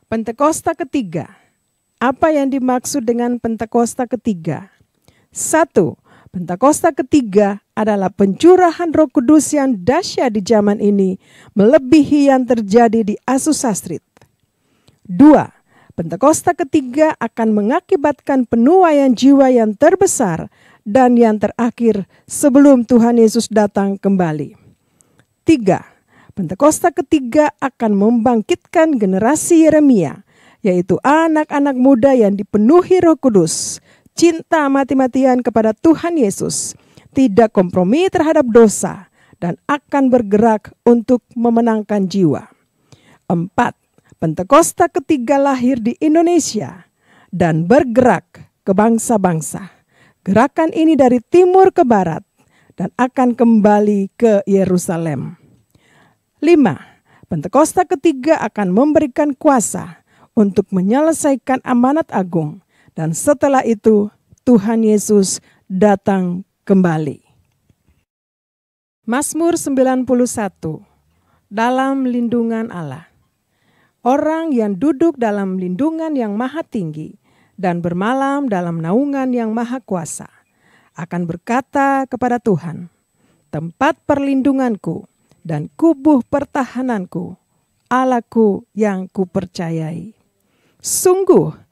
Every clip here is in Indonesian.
Pentakosta ketiga. Apa yang dimaksud dengan Pentakosta ketiga? 1. Pentakosta ketiga adalah pencurahan Roh Kudus yang dahsyat di zaman ini, melebihi yang terjadi di Azusa Street. 2. Pentakosta ketiga akan mengakibatkan penuaian jiwa yang terbesar dan yang terakhir sebelum Tuhan Yesus datang kembali. 3. Pentakosta ketiga akan membangkitkan generasi Yeremia, yaitu anak-anak muda yang dipenuhi Roh Kudus, cinta mati-matian kepada Tuhan Yesus, tidak kompromi terhadap dosa, dan akan bergerak untuk memenangkan jiwa. 4. Pentakosta ketiga lahir di Indonesia dan bergerak ke bangsa-bangsa. Gerakan ini dari timur ke barat dan akan kembali ke Yerusalem. 5. Pentakosta ketiga akan memberikan kuasa untuk menyelesaikan amanat agung, dan setelah itu Tuhan Yesus datang kembali. Mazmur 91. Dalam lindungan Allah. Orang yang duduk dalam lindungan yang maha tinggi dan bermalam dalam naungan yang maha kuasa akan berkata kepada Tuhan, tempat perlindunganku dan kubuh pertahananku, Allahku yang kupercayai. Sungguh,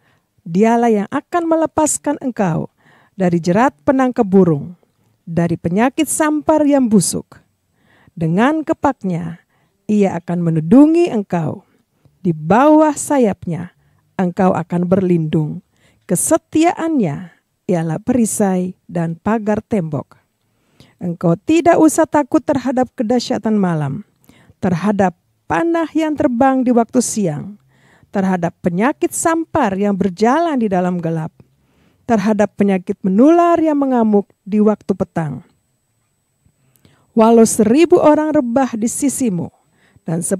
Dialah yang akan melepaskan engkau dari jerat penangkap burung, dari penyakit sampar yang busuk. Dengan kepaknya, Ia akan menudungi engkau. Di bawah sayapnya, engkau akan berlindung. Kesetiaannya ialah perisai dan pagar tembok. Engkau tidak usah takut terhadap kedahsyatan malam, terhadap panah yang terbang di waktu siang, terhadap penyakit sampar yang berjalan di dalam gelap, terhadap penyakit menular yang mengamuk di waktu petang. Walau 1.000 orang rebah di sisimu dan 10.000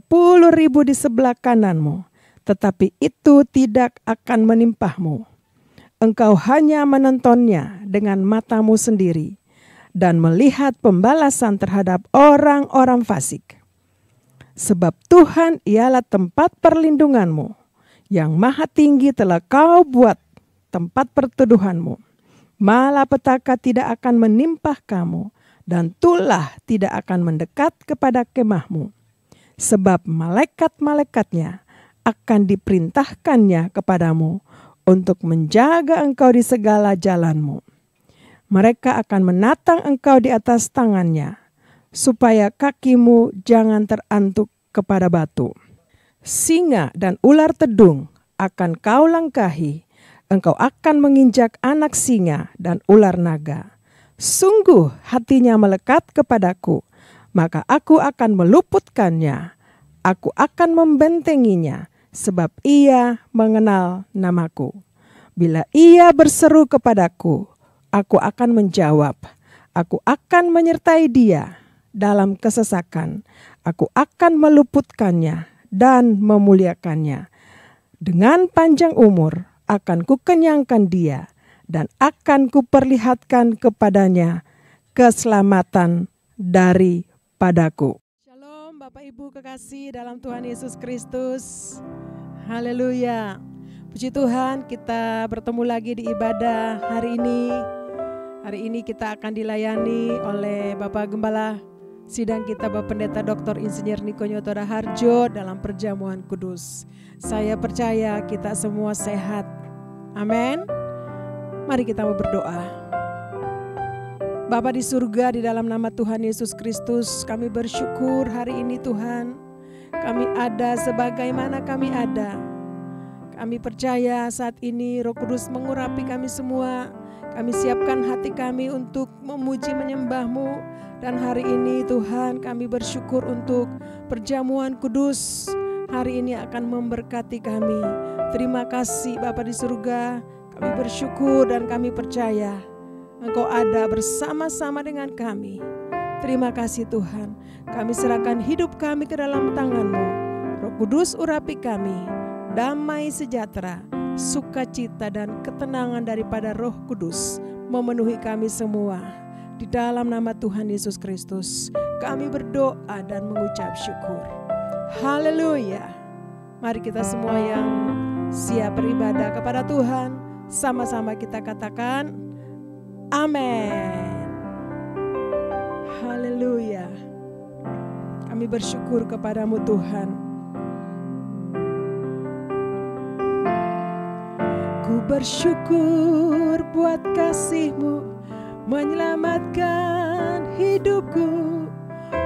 di sebelah kananmu, tetapi itu tidak akan menimpahmu. Engkau hanya menontonnya dengan matamu sendiri dan melihat pembalasan terhadap orang-orang fasik. Sebab Tuhan ialah tempat perlindunganmu, yang maha tinggi telah kau buat tempat perteduhanmu. Malapetaka tidak akan menimpa kamu, dan tulah tidak akan mendekat kepada kemahmu. Sebab malaikat-malaikatnya akan diperintahkannya kepadamu untuk menjaga engkau di segala jalanmu. Mereka akan menatang engkau di atas tangannya, supaya kakimu jangan terantuk kepada batu. Singa dan ular tedung akan kau langkahi, engkau akan menginjak anak singa dan ular naga. Sungguh hatinya melekat kepadaku, maka aku akan meluputkannya. Aku akan membentenginya, sebab ia mengenal namaku. Bila ia berseru kepadaku, aku akan menjawab. Aku akan menyertai dia dalam kesesakan. Aku akan meluputkannya dan memuliakannya. Dengan panjang umur akan kukenyangkan dia dan akan kuperlihatkan kepadanya keselamatan daripadaku. Shalom Bapak Ibu kekasih dalam Tuhan Yesus Kristus. Haleluya. Puji Tuhan, kita bertemu lagi di ibadah hari ini. Hari ini kita akan dilayani oleh Bapak Gembala sidang kita, Bapak Pendeta Dr. Insinyur Niko Nyoto Raharjo dalam perjamuan kudus. Saya percaya kita semua sehat. Amin. Mari kita berdoa. Bapa di surga, di dalam nama Tuhan Yesus Kristus, kami bersyukur hari ini Tuhan. Kami ada sebagaimana kami ada. Kami percaya saat ini Roh Kudus mengurapi kami semua. Kami siapkan hati kami untuk memuji menyembah-Mu. Dan hari ini Tuhan kami bersyukur untuk perjamuan kudus. Hari ini akan memberkati kami. Terima kasih Bapa di surga. Kami bersyukur dan kami percaya Engkau ada bersama-sama dengan kami. Terima kasih Tuhan. Kami serahkan hidup kami ke dalam tangan-Mu. Roh Kudus urapi kami. Damai sejahtera, sukacita dan ketenangan daripada Roh Kudus memenuhi kami semua. Di dalam nama Tuhan Yesus Kristus, kami berdoa dan mengucap syukur. Haleluya. Mari kita semua yang siap beribadah kepada Tuhan, sama-sama kita katakan amin. Haleluya. Kami bersyukur kepadamu Tuhan. Ku bersyukur buat kasih-Mu menyelamatkan hidupku.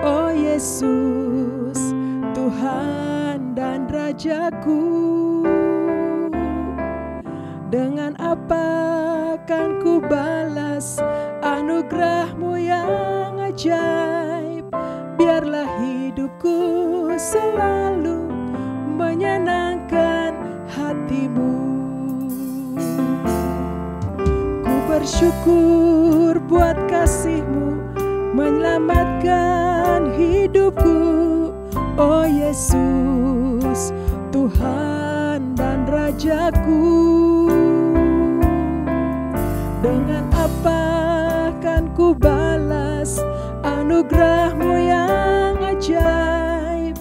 Oh Yesus, Tuhan dan Rajaku. Dengan apa kan ku balas anugerah-Mu yang ajaib? Biarlah hidupku selalu menyenangkan hati-Mu. Ku bersyukur buat kasih-Mu menyelamatkan hidupku. Oh Yesus, Tuhan dan Rajaku. Dengan apa kan ku balas anugerah-Mu yang ajaib?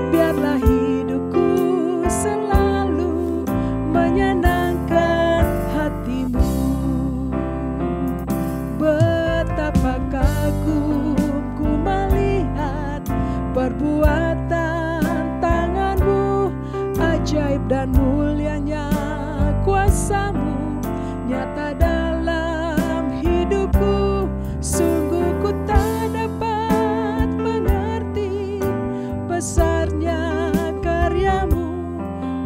Biarlah hidupku selalu menyenangkan hati-Mu. Betapa kagumku melihat perbuatan tangan-Mu, ajaib dan mulianya kuasa-Mu nyata dalam hidupku. Sungguh ku tak dapat mengerti besarnya karya-Mu.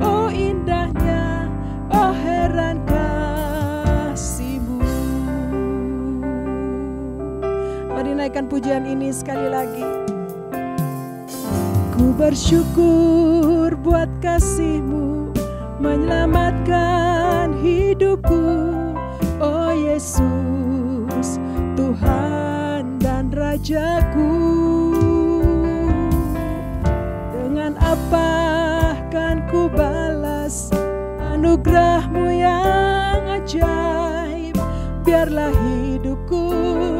Oh indahnya, oh heran kasih-Mu. Mari naikkan pujian ini sekali lagi. Ku bersyukur buat kasih-Mu menyelamatkan hidupku. Oh Yesus, Tuhan dan Rajaku. Dengan apa kan ku balas anugerah-Mu yang ajaib? Biarlah hidupku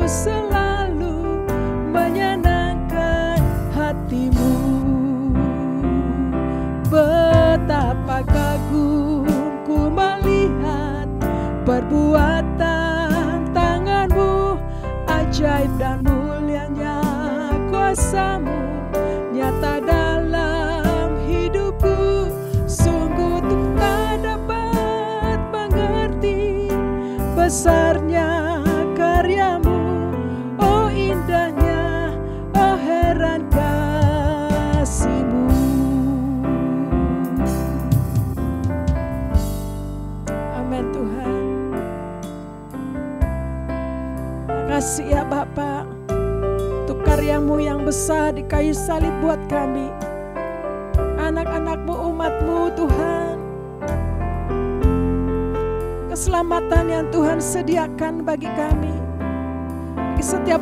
selalu menyenangkan hati-Mu. Betapa kagumku melihat perbuatan tangan-Mu, ajaib dan mulianya kuasa-Mu nyata dalam hidupku. Sungguh ku tak dapat mengerti besarnya karya-Mu. Oh indahnya, oh heran kasih-Mu. Amin Tuhan. Makasih ya Bapa, untuk karya-Mu yang besar di kayu salib buat kami, anak-anak-Mu, umat-Mu Tuhan. Keselamatan yang Tuhan sediakan bagi kami, bagi setiap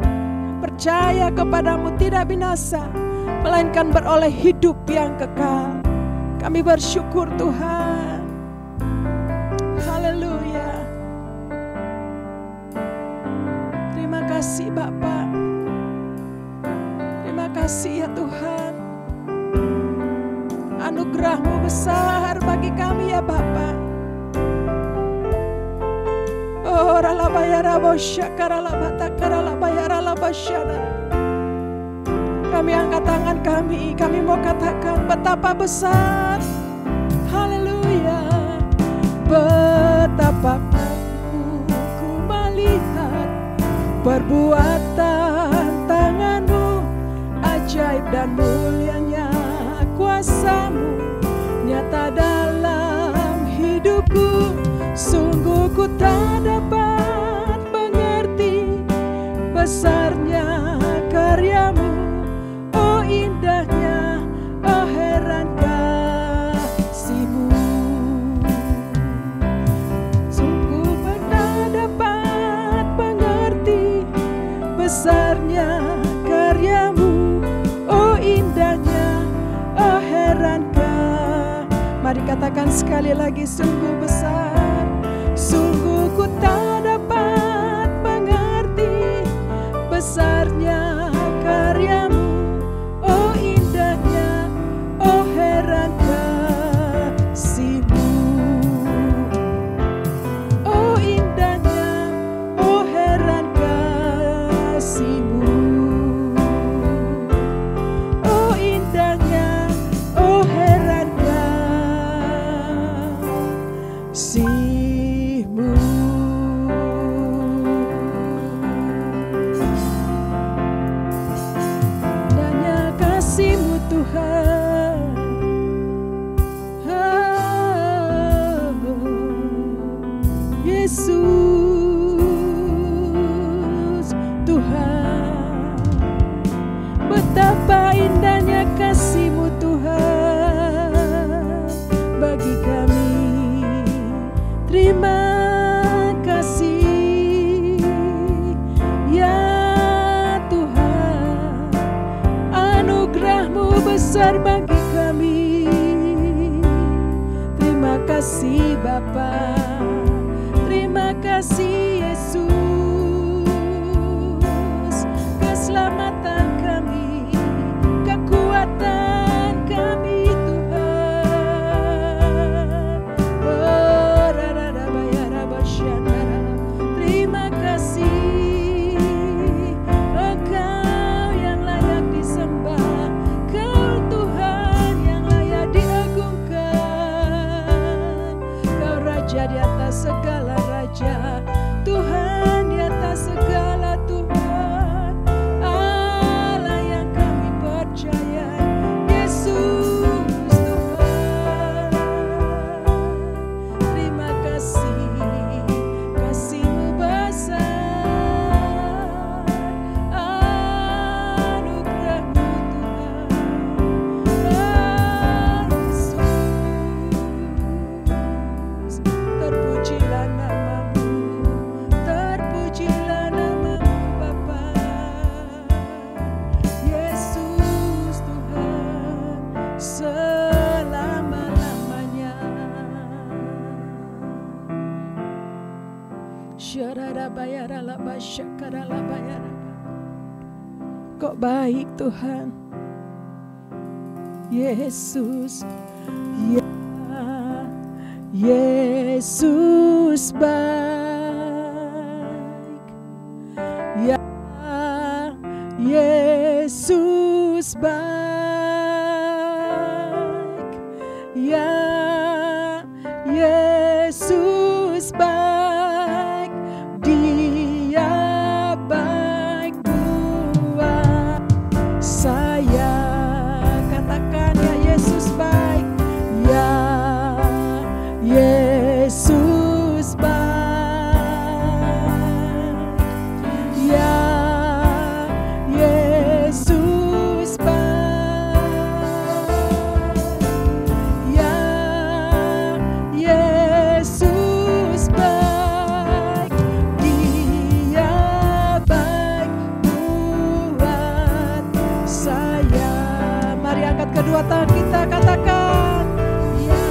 percaya kepadamu tidak binasa, melainkan beroleh hidup yang kekal. Kami bersyukur Tuhan. Haleluya. Terima kasih Bapa. Terima kasih ya Tuhan. Anugerah-Mu besar bagi kami ya Bapa. Oh kami angkat tangan kami mau katakan betapa besar. Haleluya. Betapa ku melihat perbuatan tangan-Mu, ajaib dan mulianya kuasa-Mu nyata dalam hidupku. Sungguh ku tak dapat mengerti besarnya karya-Mu. Oh indahnya, oh heran kasih-Mu. Sungguh tak dapat mengerti besarnya karya-Mu. Oh indahnya, oh heran kasih. Mari katakan sekali lagi, sungguh besar. Sungguh ku tak dapat mengerti besarnya karya-Mu. Oh indahnya, oh heran kasih. kasih-Mu. Indahnya kasih-Mu Tuhan, Yesus Tuhan. Betapa indahnya kasih-Mu Tuhan bagi kami. Terima kasih ya Tuhan, anugerah-Mu besar bagi kami. Terima kasih Bapa, terima kasih Yesus. Keselamatan kami, kekuatan kami Tuhan. Oh, terima kasih, Engkau yang layak disembah, Kau Tuhan yang layak diagungkan. Kau Raja di atas segala raja, Tuhan di atas segala Tuhan, Allah yang kami percaya, Yesus Tuhan. Terima kasih, kasih-Mu besar, anugerah-Mu Tuhan. Yesus, terpujilah nama-Mu, terpujilah nama-Mu Bapa. Yesus Tuhan, selama-lamanya. Syarara bayara la basyakara la bayara. Kok baik Tuhan, Yesus, ya Yesus baik, ya Yesus baik, ya Yesus baik, Dia baik buat saya. Katakan ya Yesus baik, ya Yesus baik, ya Yesus baik, ya Yesus baik, Dia baik buat saya. Mari angkat kedua tangan kita, katakan ya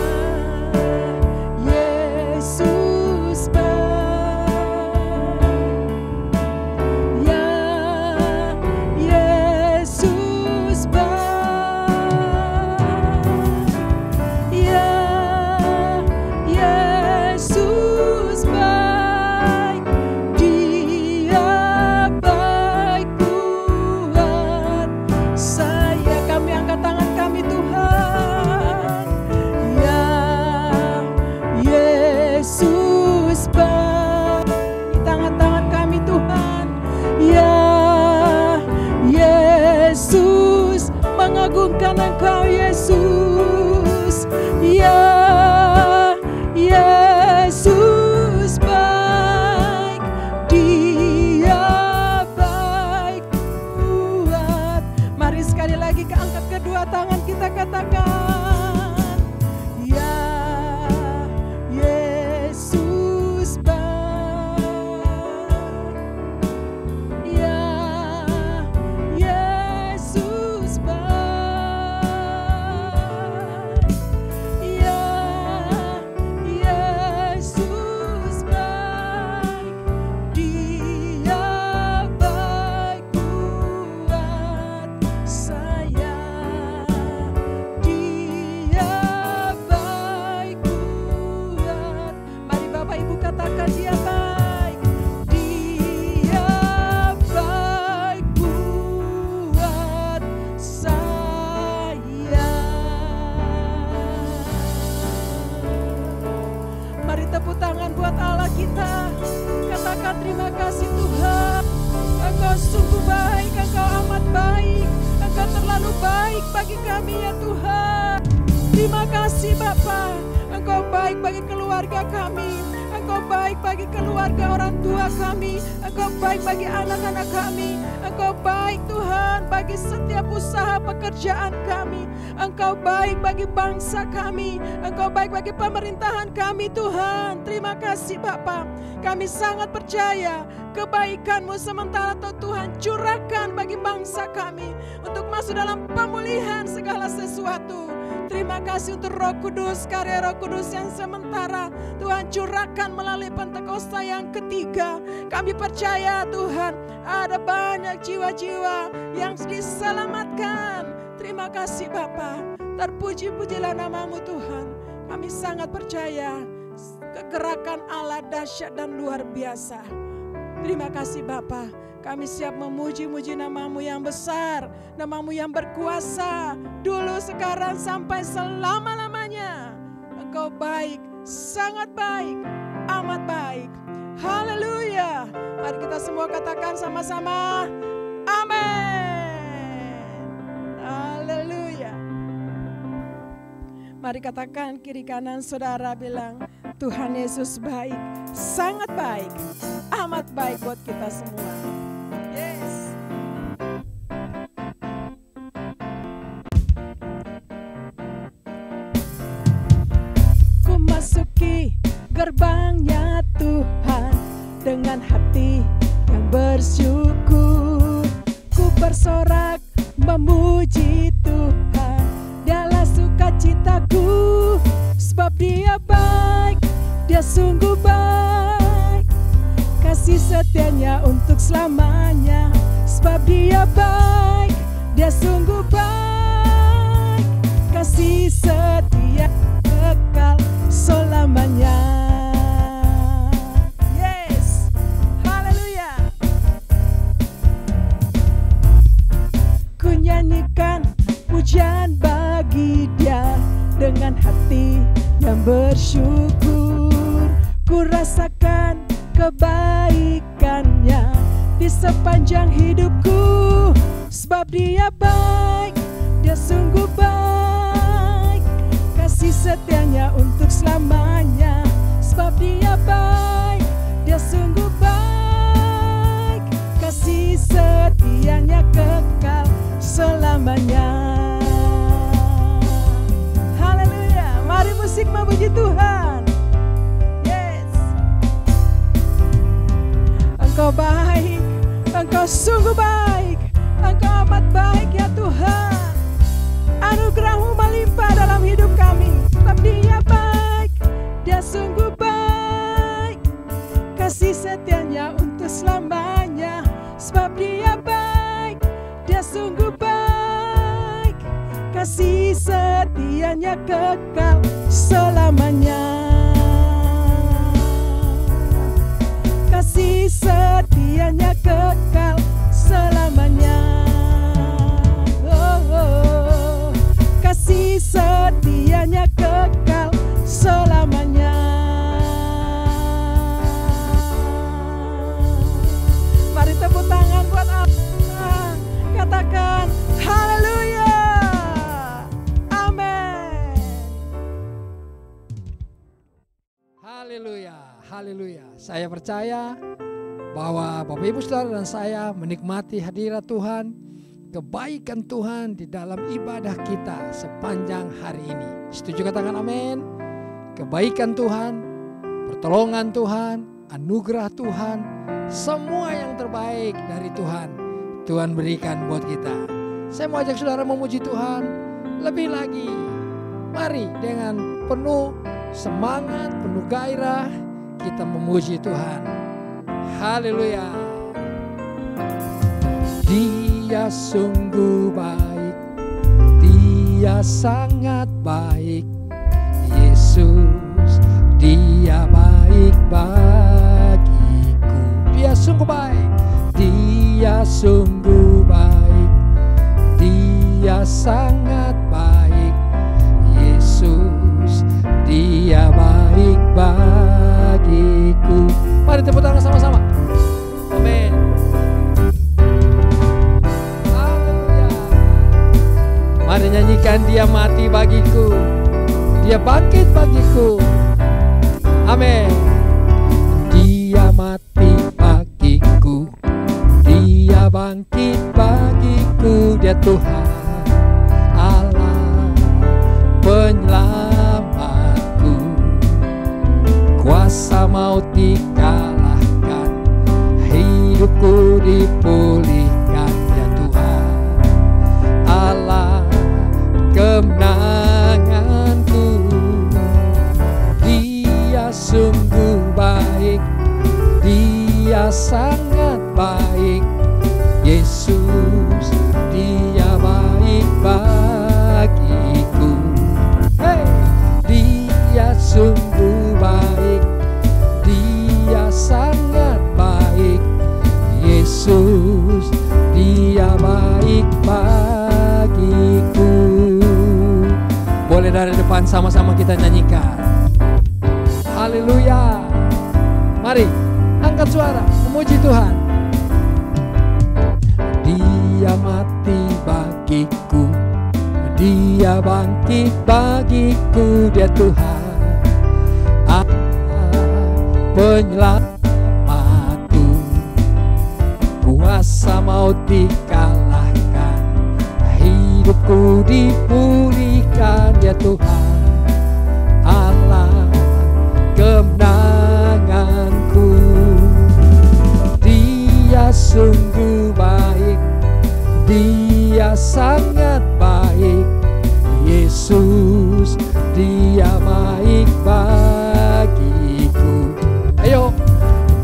kita. Katakan terima kasih Tuhan. Engkau sungguh baik, Engkau amat baik. Engkau terlalu baik bagi kami ya Tuhan. Terima kasih Bapa. Engkau baik bagi keluarga kami. Engkau baik bagi keluarga orang tua kami. Engkau baik bagi anak-anak kami. Engkau baik Tuhan bagi setiap usaha pekerjaan kami. Engkau baik bagi bangsa kami. Engkau baik bagi pemerintahan kami Tuhan. Terima kasih Bapa. Kami sangat percaya kebaikan-Mu sementara Tuhan curahkan bagi bangsa kami untuk masuk dalam pemulihan segala sesuatu. Terima kasih untuk Roh Kudus, karya Roh Kudus yang sementara Tuhan curahkan melalui Pentakosta yang ketiga. Kami percaya Tuhan ada banyak jiwa-jiwa yang diselamatkan. Terima kasih Bapa. Terpuji-pujilah nama-Mu Tuhan. Kami sangat percaya kegerakan Allah dahsyat dan luar biasa. Terima kasih Bapa. Kami siap memuji-muji nama-Mu yang besar, nama-Mu yang berkuasa, dulu, sekarang, sampai selama-lamanya. Engkau baik, sangat baik, amat baik. Haleluya. Mari kita semua katakan sama-sama, amin. Haleluya. Mari katakan kiri kanan saudara, bilang, Tuhan Yesus baik, sangat baik, amat baik buat kita semua. Yes. Ku masuki gerbangnya Tuhan dengan hati yang bersyukur. Ku bersorak memuji Tuhan, Dialah sukacitaku. Sebab Dia baik, Dia sungguh baik. Kasih setianya untuk selamanya. Sebab Dia baik, Dia sungguh baik. Kasih setia kekal selamanya. Yes, haleluya. Ku nyanyikan pujian bagi Dia dengan hati yang bersyukur. Ku rasakan kebaikannya di sepanjang hidupku. Sebab Dia baik, Dia sungguh baik. Kasih setianya untuk selamanya. Sebab Dia baik, Dia sungguh baik. Kasih setianya kekal selamanya. Haleluya. Mari musik memuji Tuhan. Engkau baik, Engkau sungguh baik, Engkau amat baik ya Tuhan. Anugerah-Mu melimpah dalam hidup kami. Sebab Dia baik, Dia sungguh baik. Kasih setianya untuk selamanya. Sebab Dia baik, Dia sungguh baik. Kasih setianya kekal selamanya. Kasih setianya kekal selamanya. Oh, oh. Kasih setianya kekal selamanya. Mari tepuk tangan buat Allah. Katakan haleluya. Amin. Haleluya, haleluya. Saya percaya bahwa Bapak Ibu Saudara dan saya menikmati hadirat Tuhan, kebaikan Tuhan di dalam ibadah kita sepanjang hari ini. Setuju katakan amin. Kebaikan Tuhan, pertolongan Tuhan, anugerah Tuhan, semua yang terbaik dari Tuhan, Tuhan berikan buat kita. Saya mau ajak saudara memuji Tuhan lebih lagi. Mari dengan penuh semangat, penuh gairah kita memuji Tuhan. Haleluya. Dia sungguh baik, Dia sangat baik. Yesus, Dia baik bagiku. Dia sungguh baik, Dia sungguh baik, Dia sangat baik. Yesus, Dia baik bagiku. Mari tepuk tangan sama-sama. Amin. Haleluya. Mari nyanyikan, dia mati bagiku, dia bangkit bagiku. Amin. Dia mati bagiku, dia bangkit bagiku. Dia Tuhan Allah penyelamatku. Kuasa maut dikalahkan, hidupku dipulihkan. Dia Tuhan Allah kemenanganku. Dia sungguh baik, dia sangat baik. Yesus, dia baik bagiku. Hey! Dia sungguh baik, dia sangat baik. Yesus, dia baik bagiku. Boleh dari depan sama-sama kita nyanyikan. Haleluya. Mari angkat suara memuji Tuhan. Dia mati bagiku, dia bangkit bagiku. Dia Tuhan Allah penyelamatku. Kuasa maut dikalahkan, hidupku dipulihkan. Dia Tuhan Allah kemenanganku. Dia sungguh baik, dia sangat baik. Yesus, dia baik bagiku. Ayo.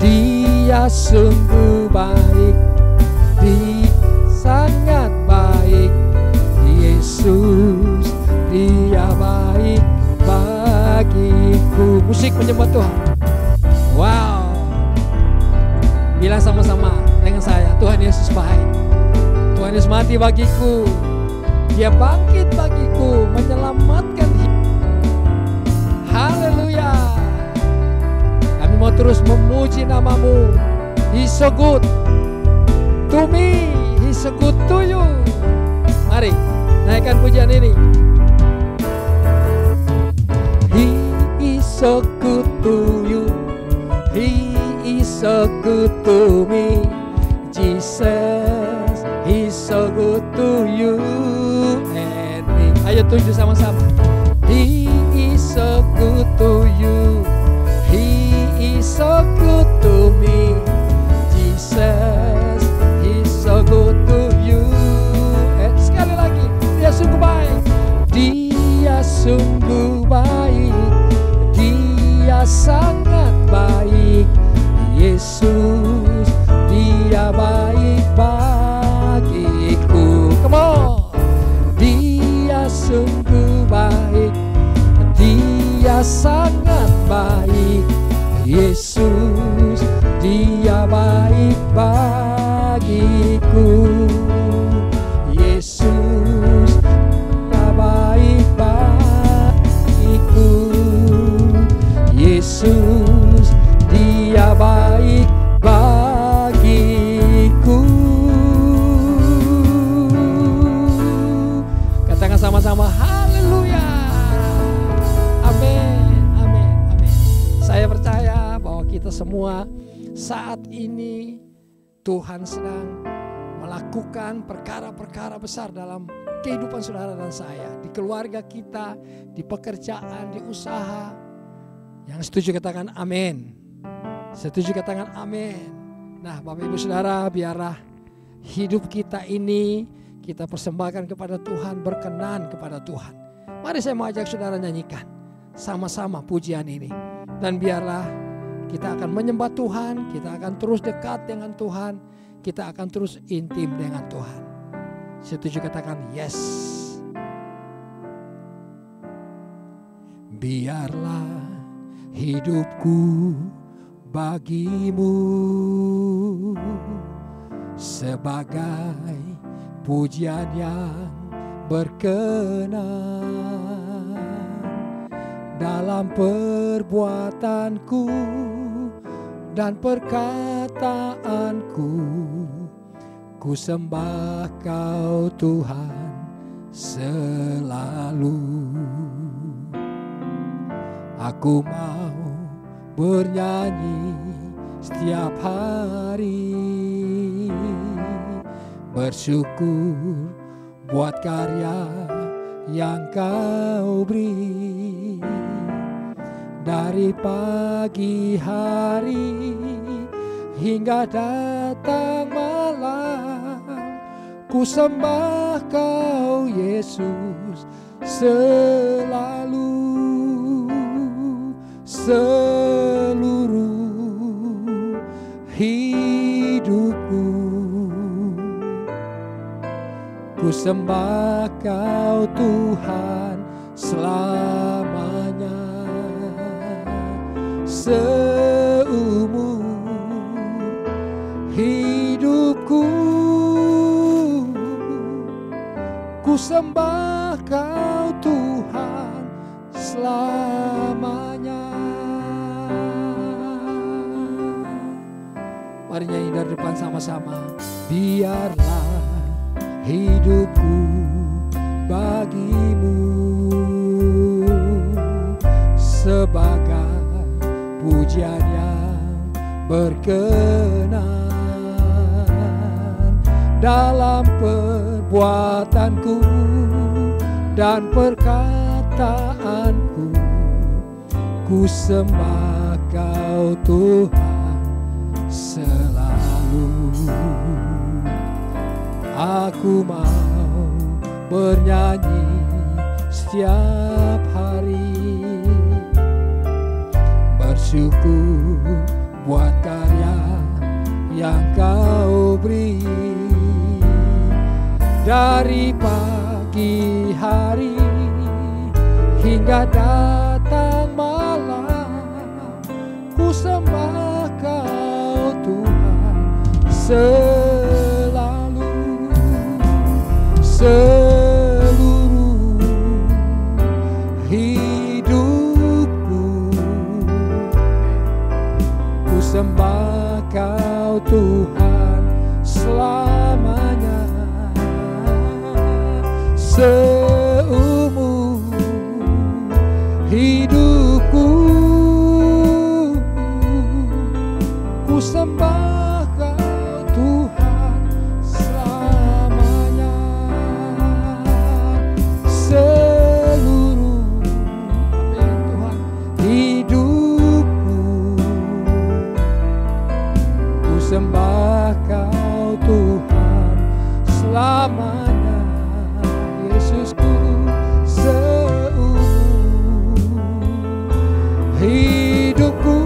Dia sungguh baik, dia sangat baik. Yesus, dia baik bagiku. Musik menyembah Tuhan. Wow. Bilang sama-sama dengan saya, Tuhan Yesus baik. Tuhan Yesus mati bagiku, dia bangkit bagiku, menyelamatkan hidup. Haleluya. Kami mau terus memuji namamu. He's so good to me, He's so good to you. Mari naikkan pujian ini. He is so good to you, He is so good to me. Jesus, He's so good to you and me. Ayo tuju sama-sama. He is so good to you, He is so good to me. Jesus, He's so good to you. Sekali lagi, dia sungguh baik, dia sungguh baik, dia sangat baik. Yesus, dia baik bagiku. Come on. Dia sungguh baik, dia sangat baik. Yesus, dia baik bagiku. Yesus, dia baik bagiku. Yesus, dia baik bagiku. Katakan sama-sama, haleluya. Amin, amin, amin. Saya percaya bahwa kita semua saat ini Tuhan sedang melakukan perkara-perkara besar dalam kehidupan saudara dan saya, di keluarga kita, di pekerjaan, di usaha. Yang setuju katakan amin. Setuju katakan amin. Nah, Bapak Ibu Saudara, biarlah hidup kita ini kita persembahkan kepada Tuhan, berkenan kepada Tuhan. Mari saya mau ajak saudara nyanyikan sama-sama pujian ini. Dan biarlah kita akan menyembah Tuhan, kita akan terus dekat dengan Tuhan, kita akan terus intim dengan Tuhan. Setuju katakan yes. Biarlah hidupku bagimu sebagai pujian yang berkenan dalam perbuatanku dan perkataanku. Ku sembah Kau Tuhan selalu. Aku mau bernyanyi setiap hari, bersyukur buat karya yang Kau beri. Dari pagi hari hingga datang malam, ku sembah Kau Yesus selalu. Seluruh hidupku ku sembah Kau Tuhan selamanya. Seumur hidupku ku sembah Kau Tuhan selamanya. Mari nyanyi dari depan sama-sama. Biarlah hidupku bagimu sebagai pujian yang berkenan. Dalam perbuatanku dan perkataanku, ku sembah Kau Tuhan selalu. Aku mau bernyanyi setiap hari, bersyukur buat karya yang Kau beri. Dari pagi hari hingga datang malam, ku sembah Kau Tuhan selalu. Seluruh hidupku ku sembah Kau Tuhan selamanya. Seumur hidupku ku sembah Kau Tuhan selamanya. Seluruh Tuhan hidupku ku sembah Kau Tuhan selamanya. Yesusku, seumur hidupku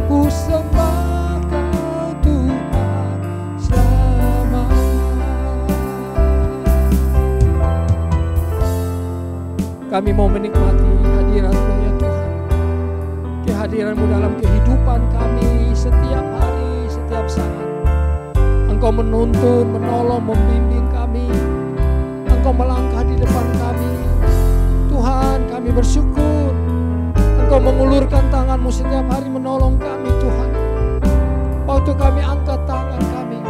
ku sembah Kau Tuhan selamanya. Kami mau menikmati hadirat-Mu ya Tuhan. Kehadiran-Mu dalam kehidupan kami setiap hari, setiap saat. Engkau menuntun, menolong, membimbing kami. Engkau melangkah di depan kami. Tuhan, kami bersyukur Engkau mengulurkan tangan-Mu setiap hari menolong kami Tuhan. Waktu kami angkat tangan kami,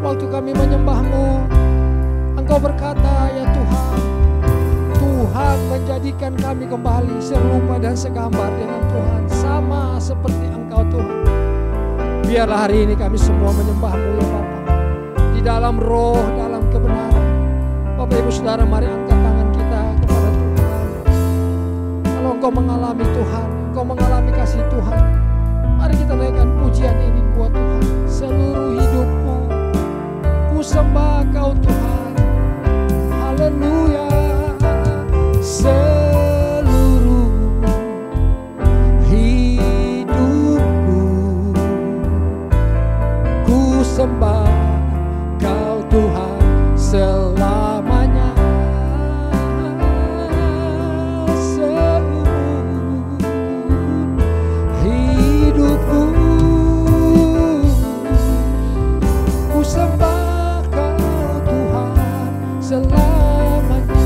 waktu kami menyembah-Mu, Engkau berkata ya Tuhan, Tuhan menjadikan kami kembali serupa dan segambar dengan Tuhan, sama seperti Engkau Tuhan. Biarlah hari ini kami semua menyembah-Mu ya Bapa, di dalam roh, dalam kebenaran. Bapak Ibu Saudara, mari angkat tangan kita kepada Tuhan. Kalau engkau mengalami Tuhan, engkau mengalami kasih Tuhan, mari kita naikkan pujian ini buat Tuhan. Seluruh hidupku ku sembah Kau Tuhan. Haleluya. Seluruh sembah Kau Tuhan selamanya. Seumur hidupku ku sembah Kau Tuhan selamanya.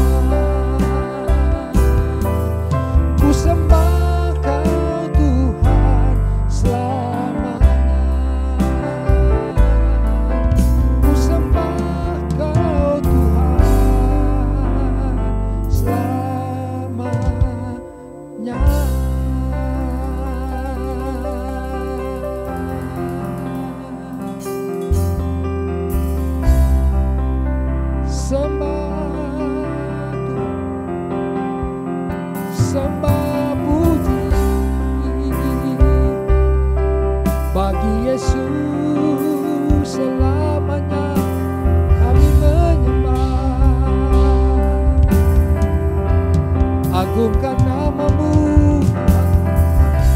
sembah puji. Bagi Yesus selamanya kami menyembah. Agungkan nama-Mu,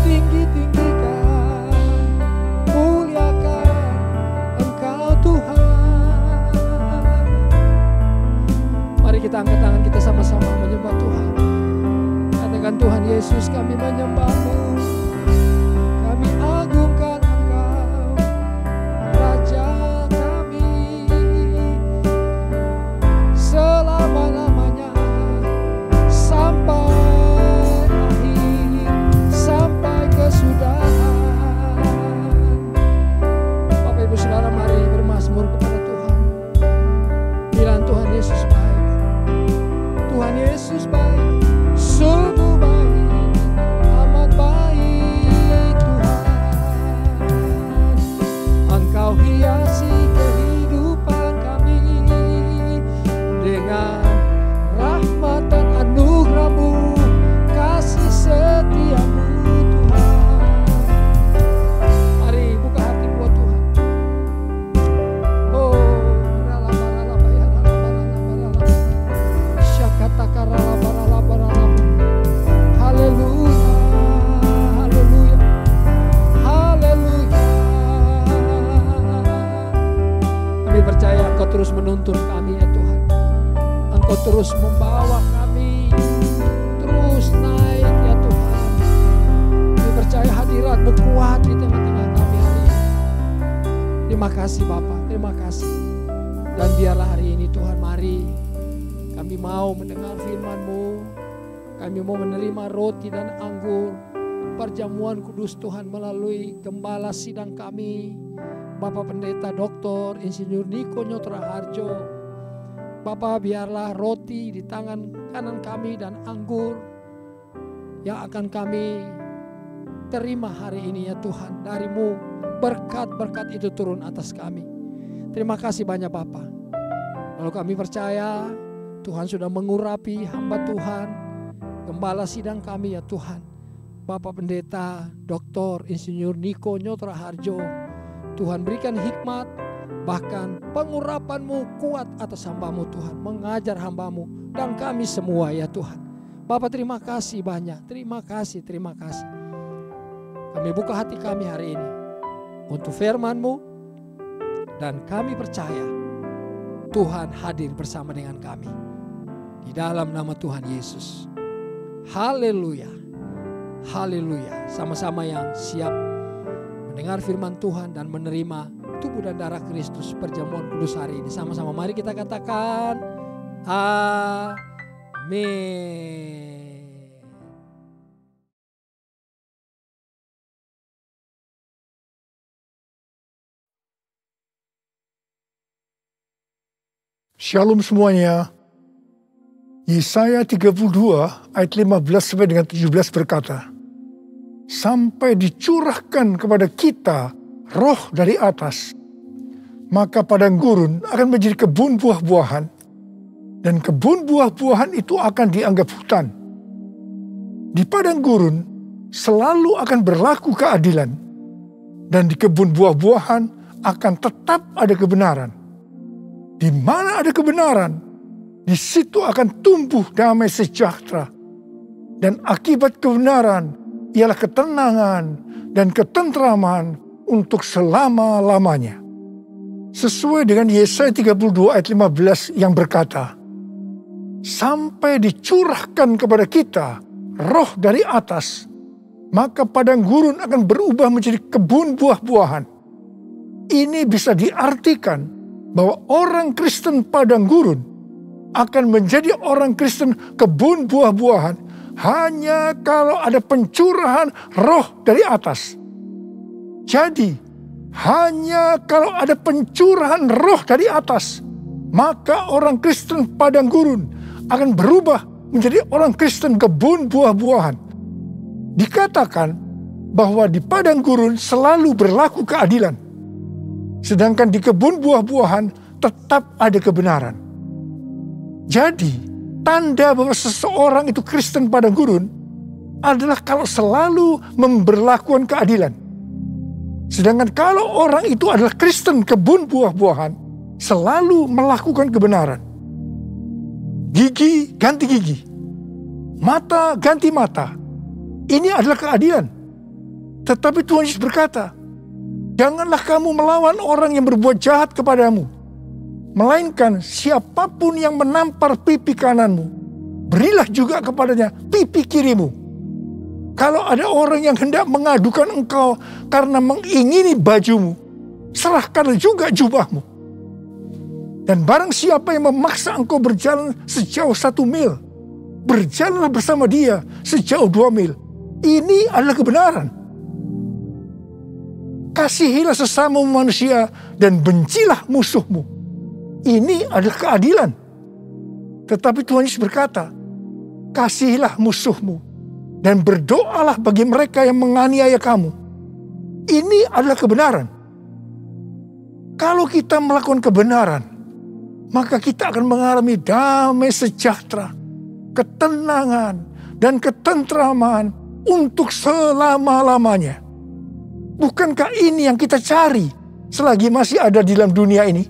tinggi-tinggikan, muliakan Engkau Tuhan. Mari kita angkat tangan kita sama-sama menyembah Tuhan. Katakan, Tuhan Yesus, kami menyembah-Mu, kami agungkan Engkau, Raja kami, selama-lamanya sampai akhir, sampai kesudahan. Bapak Ibu Saudara, mari bermazmur kepada Tuhan. Bilang, Tuhan Yesus baik, Tuhan Yesus baik, sungguh baik, amat baik Tuhan. Engkau hiasi kehidupan kami dengan rahmat dan anugerah-Mu, kasih setia-Mu Tuhan. Mari buka hati buat Tuhan. Oh, ralaba ya ralaba. Syakataka ralaba. Haleluya, haleluya, haleluya. Kami percaya Engkau terus menuntun kami ya Tuhan. Engkau terus membawa kami terus naik ya Tuhan. Kami percaya hadirat-Mu kuat di tengah-tengah kami hari ini. Terima kasih Bapa, terima kasih. Dan biarlah hari ini Tuhan, mari kami mau mendengar firman-Mu. Kami mau menerima roti dan anggur, perjamuan kudus Tuhan melalui gembala sidang kami, Bapak Pendeta Dr. Insinyur Niko Nyotra Harjo. Bapak, biarlah roti di tangan kanan kami dan anggur yang akan kami terima hari ini ya Tuhan, dari-Mu. Berkat-berkat itu turun atas kami. Terima kasih banyak Bapak. Lalu kami percaya Tuhan sudah mengurapi hamba Tuhan, gembala sidang kami ya Tuhan, Bapak Pendeta Dr. Insinyur Niko Nyotra Harjo. Tuhan berikan hikmat, bahkan pengurapan-Mu kuat atas hamba-Mu Tuhan, mengajar hamba-Mu dan kami semua ya Tuhan. Bapak, terima kasih banyak, terima kasih, terima kasih. Kami buka hati kami hari ini untuk firman-Mu, dan kami percaya Tuhan hadir bersama dengan kami. Di dalam nama Tuhan Yesus. Haleluya, haleluya. Sama-sama yang siap mendengar firman Tuhan dan menerima tubuh dan darah Kristus perjamuan kudus hari ini. Sama-sama mari kita katakan amin. Shalom semuanya. Yesaya 32 ayat 15 sampai dengan 17 berkata, sampai dicurahkan kepada kita roh dari atas, maka padang gurun akan menjadi kebun buah-buahan, dan kebun buah-buahan itu akan dianggap hutan. Di padang gurun selalu akan berlaku keadilan, dan di kebun buah-buahan akan tetap ada kebenaran. Di mana ada kebenaran, di situ akan tumbuh damai sejahtera. Dan akibat kebenaran ialah ketenangan dan ketentraman untuk selama-lamanya. Sesuai dengan Yesaya 32 ayat 15 yang berkata, sampai dicurahkan kepada kita roh dari atas, maka padang gurun akan berubah menjadi kebun buah-buahan. Ini bisa diartikan bahwa orang Kristen padang gurun akan menjadi orang Kristen kebun buah-buahan hanya kalau ada pencurahan roh dari atas. Jadi, hanya kalau ada pencurahan roh dari atas, maka orang Kristen padang gurun akan berubah menjadi orang Kristen kebun buah-buahan. Dikatakan bahwa di padang gurun selalu berlaku keadilan, sedangkan di kebun buah-buahan tetap ada kebenaran. Jadi, tanda bahwa seseorang itu Kristen padang gurun adalah kalau selalu memberlakukan keadilan. Sedangkan kalau orang itu adalah Kristen kebun buah-buahan, selalu melakukan kebenaran. Gigi ganti gigi, mata ganti mata. Ini adalah keadilan. Tetapi Tuhan Yesus berkata, janganlah kamu melawan orang yang berbuat jahat kepadamu, melainkan siapapun yang menampar pipi kananmu, berilah juga kepadanya pipi kirimu. Kalau ada orang yang hendak mengadukan engkau karena mengingini bajumu, serahkanlah juga jubahmu. Dan barang siapa yang memaksa engkau berjalan sejauh 1 mil, berjalanlah bersama dia sejauh 2 mil. Ini adalah kebenaran. Kasihilah sesama manusia dan bencilah musuhmu. Ini adalah keadilan. Tetapi Tuhan Yesus berkata, kasihilah musuhmu dan berdoalah bagi mereka yang menganiaya kamu. Ini adalah kebenaran. Kalau kita melakukan kebenaran, maka kita akan mengalami damai sejahtera, ketenangan, dan ketentraman untuk selama-lamanya. Bukankah ini yang kita cari selagi masih ada di dalam dunia ini?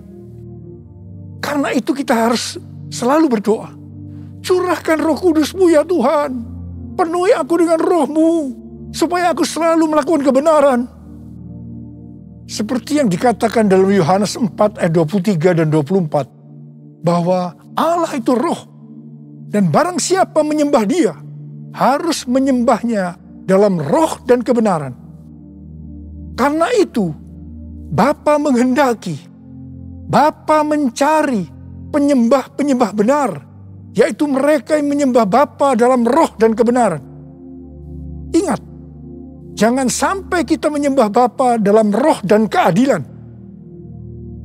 Karena itu kita harus selalu berdoa. Curahkan Roh Kudus-Mu ya Tuhan. Penuhi aku dengan Roh-Mu, supaya aku selalu melakukan kebenaran. Seperti yang dikatakan dalam Yohanes 4 ayat 23 dan 24. Bahwa Allah itu roh. Dan barang siapa menyembah dia, harus menyembahnya dalam roh dan kebenaran. Karena itu, Bapa menghendaki, Bapa mencari penyembah-penyembah benar, yaitu mereka yang menyembah Bapa dalam roh dan kebenaran. Ingat, jangan sampai kita menyembah Bapa dalam roh dan keadilan.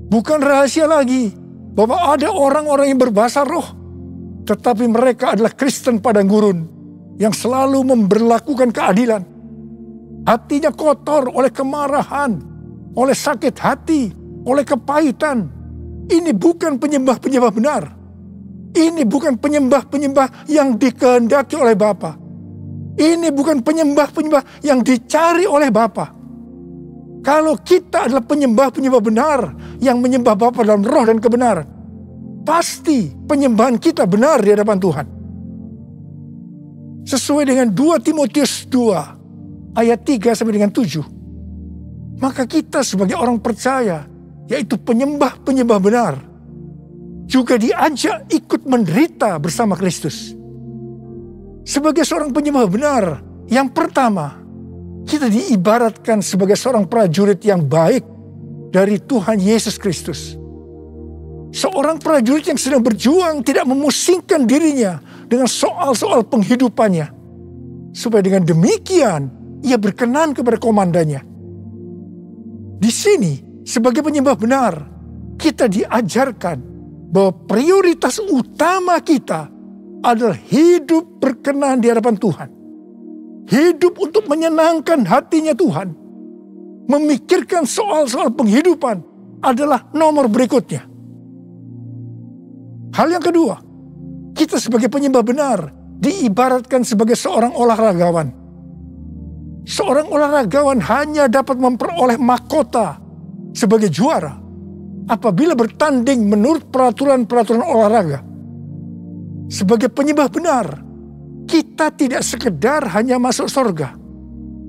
Bukan rahasia lagi bahwa ada orang-orang yang berbahasa roh, tetapi mereka adalah Kristen padang gurun yang selalu memberlakukan keadilan. Hatinya kotor oleh kemarahan, oleh sakit hati, oleh kepahitan. Ini bukan penyembah-penyembah benar. Ini bukan penyembah-penyembah yang dikehendaki oleh Bapa. Ini bukan penyembah-penyembah yang dicari oleh Bapa. Kalau kita adalah penyembah-penyembah benar yang menyembah Bapa dalam roh dan kebenaran, pasti penyembahan kita benar di hadapan Tuhan. Sesuai dengan 2 Timotius 2 ayat 3 sampai dengan 7. Maka kita sebagai orang percaya, yaitu penyembah-penyembah benar, juga diajak ikut menderita bersama Kristus. Sebagai seorang penyembah benar, yang pertama, kita diibaratkan sebagai seorang prajurit yang baik dari Tuhan Yesus Kristus. Seorang prajurit yang sedang berjuang tidak memusingkan dirinya dengan soal-soal penghidupannya. Supaya dengan demikian, ia berkenan kepada komandannya. Di sini, sebagai penyembah benar, kita diajarkan bahwa prioritas utama kita adalah hidup berkenan di hadapan Tuhan. Hidup untuk menyenangkan hatinya Tuhan. Memikirkan soal-soal penghidupan adalah nomor berikutnya. Hal yang kedua, kita sebagai penyembah benar diibaratkan sebagai seorang olahragawan. Seorang olahragawan hanya dapat memperoleh mahkota sebagai juara apabila bertanding menurut peraturan-peraturan olahraga. Sebagai penyembah benar, kita tidak sekedar hanya masuk surga,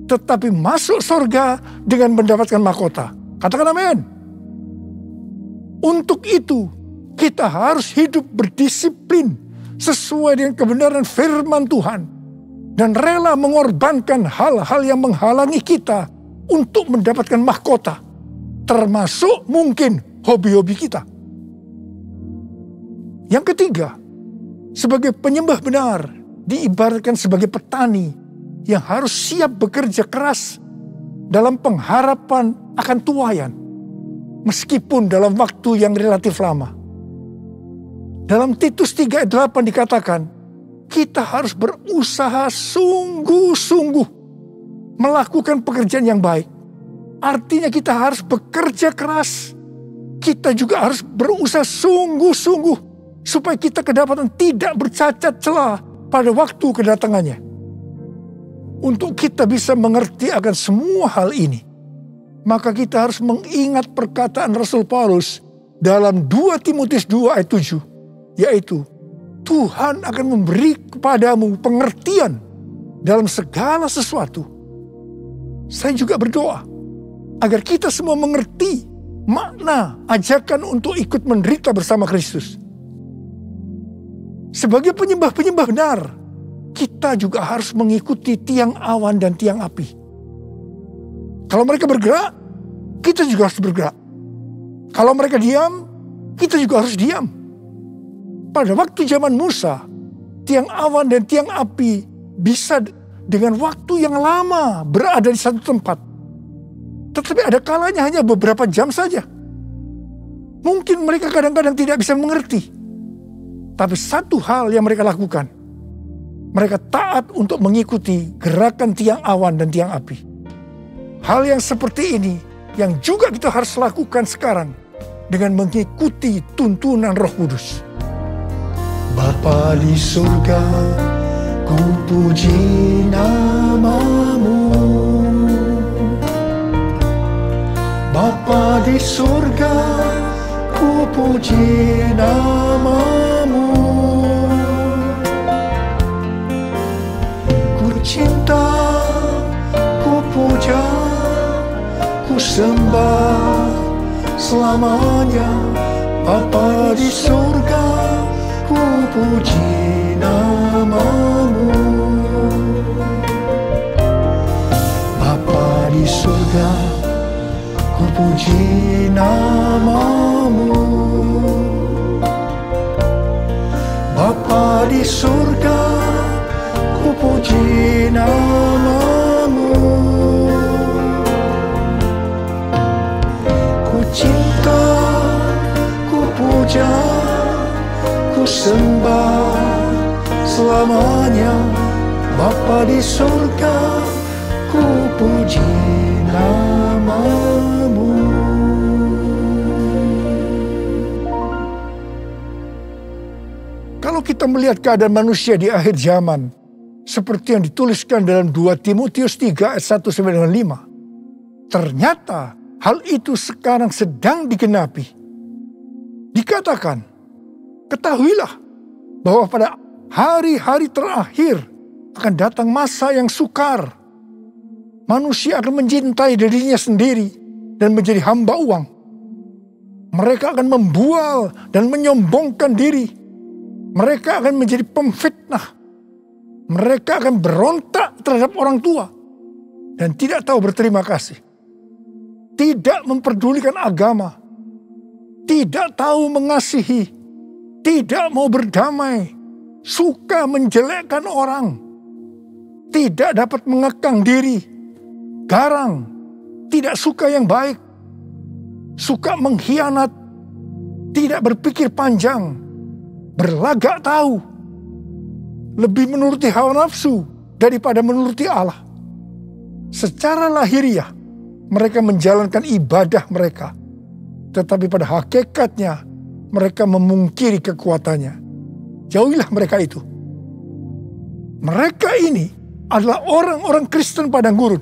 tetapi masuk surga dengan mendapatkan mahkota. Katakan amin. Untuk itu, kita harus hidup berdisiplin sesuai dengan kebenaran firman Tuhan dan rela mengorbankan hal-hal yang menghalangi kita untuk mendapatkan mahkota, termasuk mungkin hobi-hobi kita. Yang ketiga, sebagai penyembah benar diibaratkan sebagai petani yang harus siap bekerja keras dalam pengharapan akan tuaian, meskipun dalam waktu yang relatif lama. Dalam Titus 3 ayat 8 dikatakan, kita harus berusaha sungguh-sungguh melakukan pekerjaan yang baik. Artinya kita harus bekerja keras. Kita juga harus berusaha sungguh-sungguh supaya kita kedapatan tidak bercacat celah pada waktu kedatangannya. untuk kita bisa mengerti akan semua hal ini, maka kita harus mengingat perkataan Rasul Paulus dalam 2 Timotius 2 ayat 7, yaitu Tuhan akan memberi kepadamu pengertian dalam segala sesuatu. Saya juga berdoa agar kita semua mengerti makna ajakan untuk ikut menderita bersama Kristus. Sebagai penyembah-penyembah benar, kita juga harus mengikuti tiang awan dan tiang api. Kalau mereka bergerak, kita juga harus bergerak. Kalau mereka diam, kita juga harus diam. Pada waktu zaman Musa, tiang awan dan tiang api bisa dengan waktu yang lama berada di satu tempat. Tetapi ada kalanya hanya beberapa jam saja. Mungkin mereka kadang-kadang tidak bisa mengerti. Tapi satu hal yang mereka lakukan, mereka taat untuk mengikuti gerakan tiang awan dan tiang api. Hal yang seperti ini yang juga kita harus lakukan sekarang dengan mengikuti tuntunan Roh Kudus. Bapa di surga, ku puji nama-Mu. Bapa di surga, ku puji nama-Mu. Ku cinta, ku puja, ku sembah selamanya. Bapa di surga, ku puji nama-Mu. Bapa di surga, ku puji nama-Mu. Bapa di surga, ku puji nama-Mu. Ku cinta, ku puja, ku sembah selamanya. Bapa di surga, ku puji nama-Mu. Kalau kita melihat keadaan manusia di akhir zaman, seperti yang dituliskan dalam 2 Timotius 3 ayat 1-5, ternyata hal itu sekarang sedang digenapi. Dikatakan, ketahuilah bahwa pada hari-hari terakhir akan datang masa yang sukar. Manusia akan mencintai dirinya sendiri dan menjadi hamba uang. Mereka akan membual dan menyombongkan diri. Mereka akan menjadi pemfitnah. Mereka akan berontak terhadap orang tua dan tidak tahu berterima kasih. Tidak memperdulikan agama. Tidak tahu mengasihi. Tidak mau berdamai. Suka menjelekkan orang. Tidak dapat mengekang diri. Garang. Tidak suka yang baik. Suka mengkhianat. Tidak berpikir panjang. Berlagak tahu. Lebih menuruti hawa nafsu daripada menuruti Allah. Secara lahiriah, mereka menjalankan ibadah mereka. Tetapi pada hakikatnya, mereka memungkiri kekuatannya. Jauhilah mereka itu. Mereka ini adalah orang-orang Kristen padang gurun.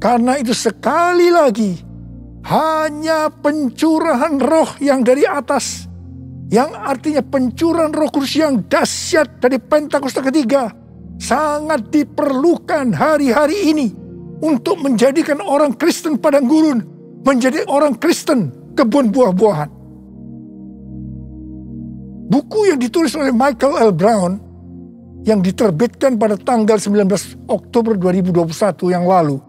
Karena itu sekali lagi, hanya pencurahan roh yang dari atas, yang artinya pencurahan Roh Kudus yang dahsyat dari Pentakosta ketiga, sangat diperlukan hari-hari ini untuk menjadikan orang Kristen padang gurun menjadi orang Kristen kebun buah-buahan. Buku yang ditulis oleh Michael L. Brown yang diterbitkan pada tanggal 19 Oktober 2021 yang lalu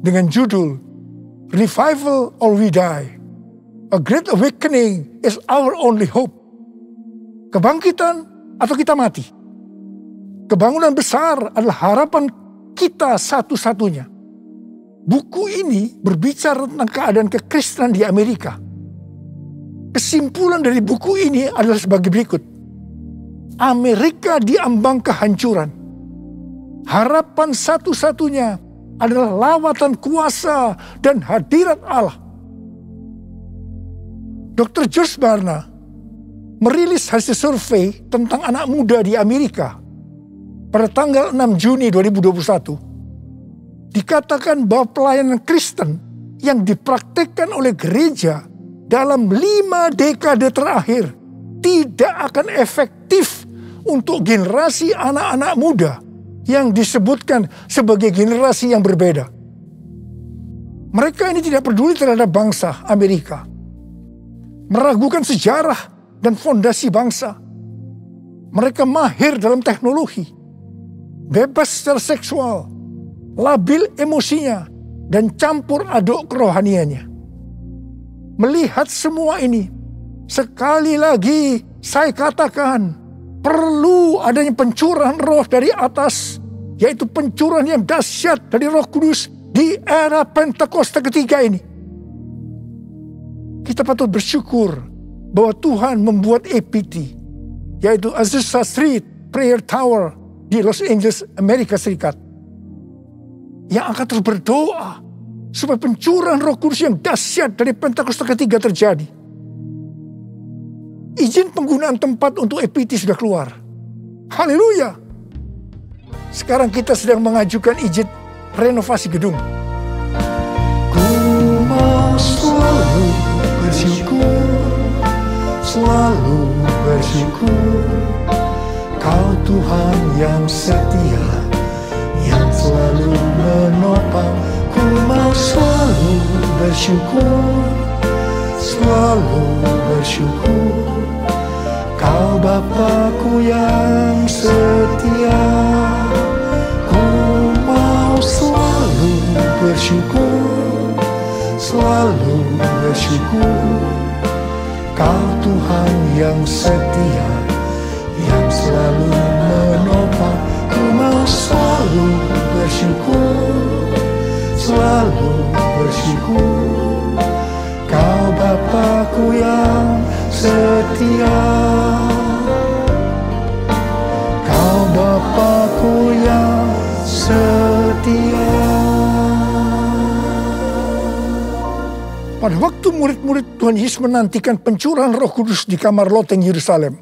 dengan judul Revival or We Die. A Great Awakening is our only hope. Kebangkitan atau kita mati. Kebangunan besar adalah harapan kita satu-satunya. Buku ini berbicara tentang keadaan kekristenan di Amerika. Kesimpulan dari buku ini adalah sebagai berikut. Amerika diambang kehancuran. Harapan satu-satunya adalah lawatan kuasa dan hadirat Allah. Dr. George Barna merilis hasil survei tentang anak muda di Amerika pada tanggal 6 Juni 2021, dikatakan bahwa pelayanan Kristen yang dipraktikkan oleh gereja dalam 5 dekade terakhir tidak akan efektif untuk generasi anak-anak muda yang disebutkan sebagai generasi yang berbeda. Mereka ini tidak peduli terhadap bangsa Amerika, meragukan sejarah dan fondasi bangsa. Mereka mahir dalam teknologi, bebas secara seksual, labil emosinya, dan campur aduk kerohaniannya. Melihat semua ini, sekali lagi saya katakan, perlu adanya pencurahan roh dari atas, yaitu pencurahan yang dahsyat dari Roh Kudus di era Pentakosta ketiga ini. Kita patut bersyukur bahwa Tuhan membuat APT, yaitu Azusa Street Prayer Tower di Los Angeles, Amerika Serikat, yang akan terus berdoa supaya pencurahan Roh Kudus yang dahsyat dari Pentakosta ketiga terjadi. Izin penggunaan tempat untuk APT sudah keluar. Haleluya. Sekarang kita sedang mengajukan izin renovasi gedung. Ku mau selalu bersyukur, selalu bersyukur. Kau Tuhan yang setia, yang selalu menopang. Ku mau selalu bersyukur, selalu bersyukur. Kau Bapa-Ku yang setia. Ku mau selalu bersyukur, selalu bersyukur. Kau Tuhan yang setia, yang selalu menopang. Ku mau selalu bersyukur, selalu bersyukur. Kau Bapa-Ku yang setia. Kau Bapa-Ku yang setia. Pada waktu murid-murid Tuhan Yesus menantikan pencurahan Roh Kudus di kamar loteng Yerusalem,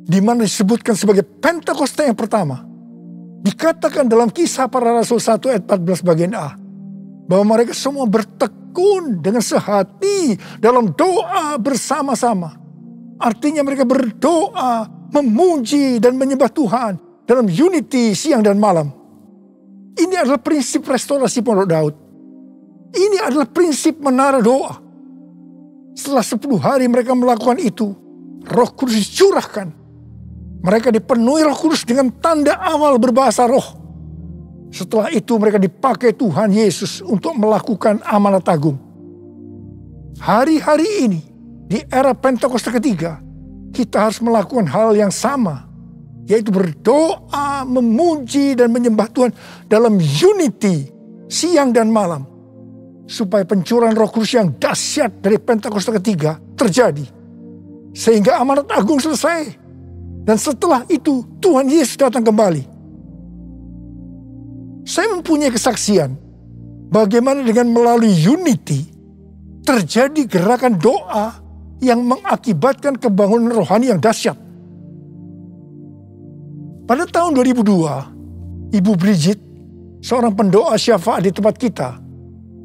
di mana disebutkan sebagai Pentakosta yang pertama, dikatakan dalam Kisah Para Rasul 1 ayat 14 bagian A, bahwa mereka semua bertekun dengan sehati dalam doa bersama-sama. Artinya mereka berdoa, memuji dan menyembah Tuhan dalam unity siang dan malam. Ini adalah prinsip restorasi Pondok Daud. Ini adalah prinsip menara doa. Setelah 10 hari mereka melakukan itu, Roh Kudus dicurahkan. Mereka dipenuhi Roh Kudus dengan tanda awal berbahasa roh. Setelah itu mereka dipakai Tuhan Yesus untuk melakukan amanat agung. Hari-hari ini, di era Pentakosta ketiga, kita harus melakukan hal yang sama, yaitu berdoa, memuji dan menyembah Tuhan dalam unity siang dan malam, supaya pencurahan Roh Kudus yang dahsyat dari Pentakosta ketiga terjadi, sehingga amanat agung selesai, dan setelah itu Tuhan Yesus datang kembali. Saya mempunyai kesaksian bagaimana dengan melalui unity terjadi gerakan doa yang mengakibatkan kebangunan rohani yang dahsyat. Pada tahun 2002, Ibu Bridget, seorang pendoa syafaat di tempat kita,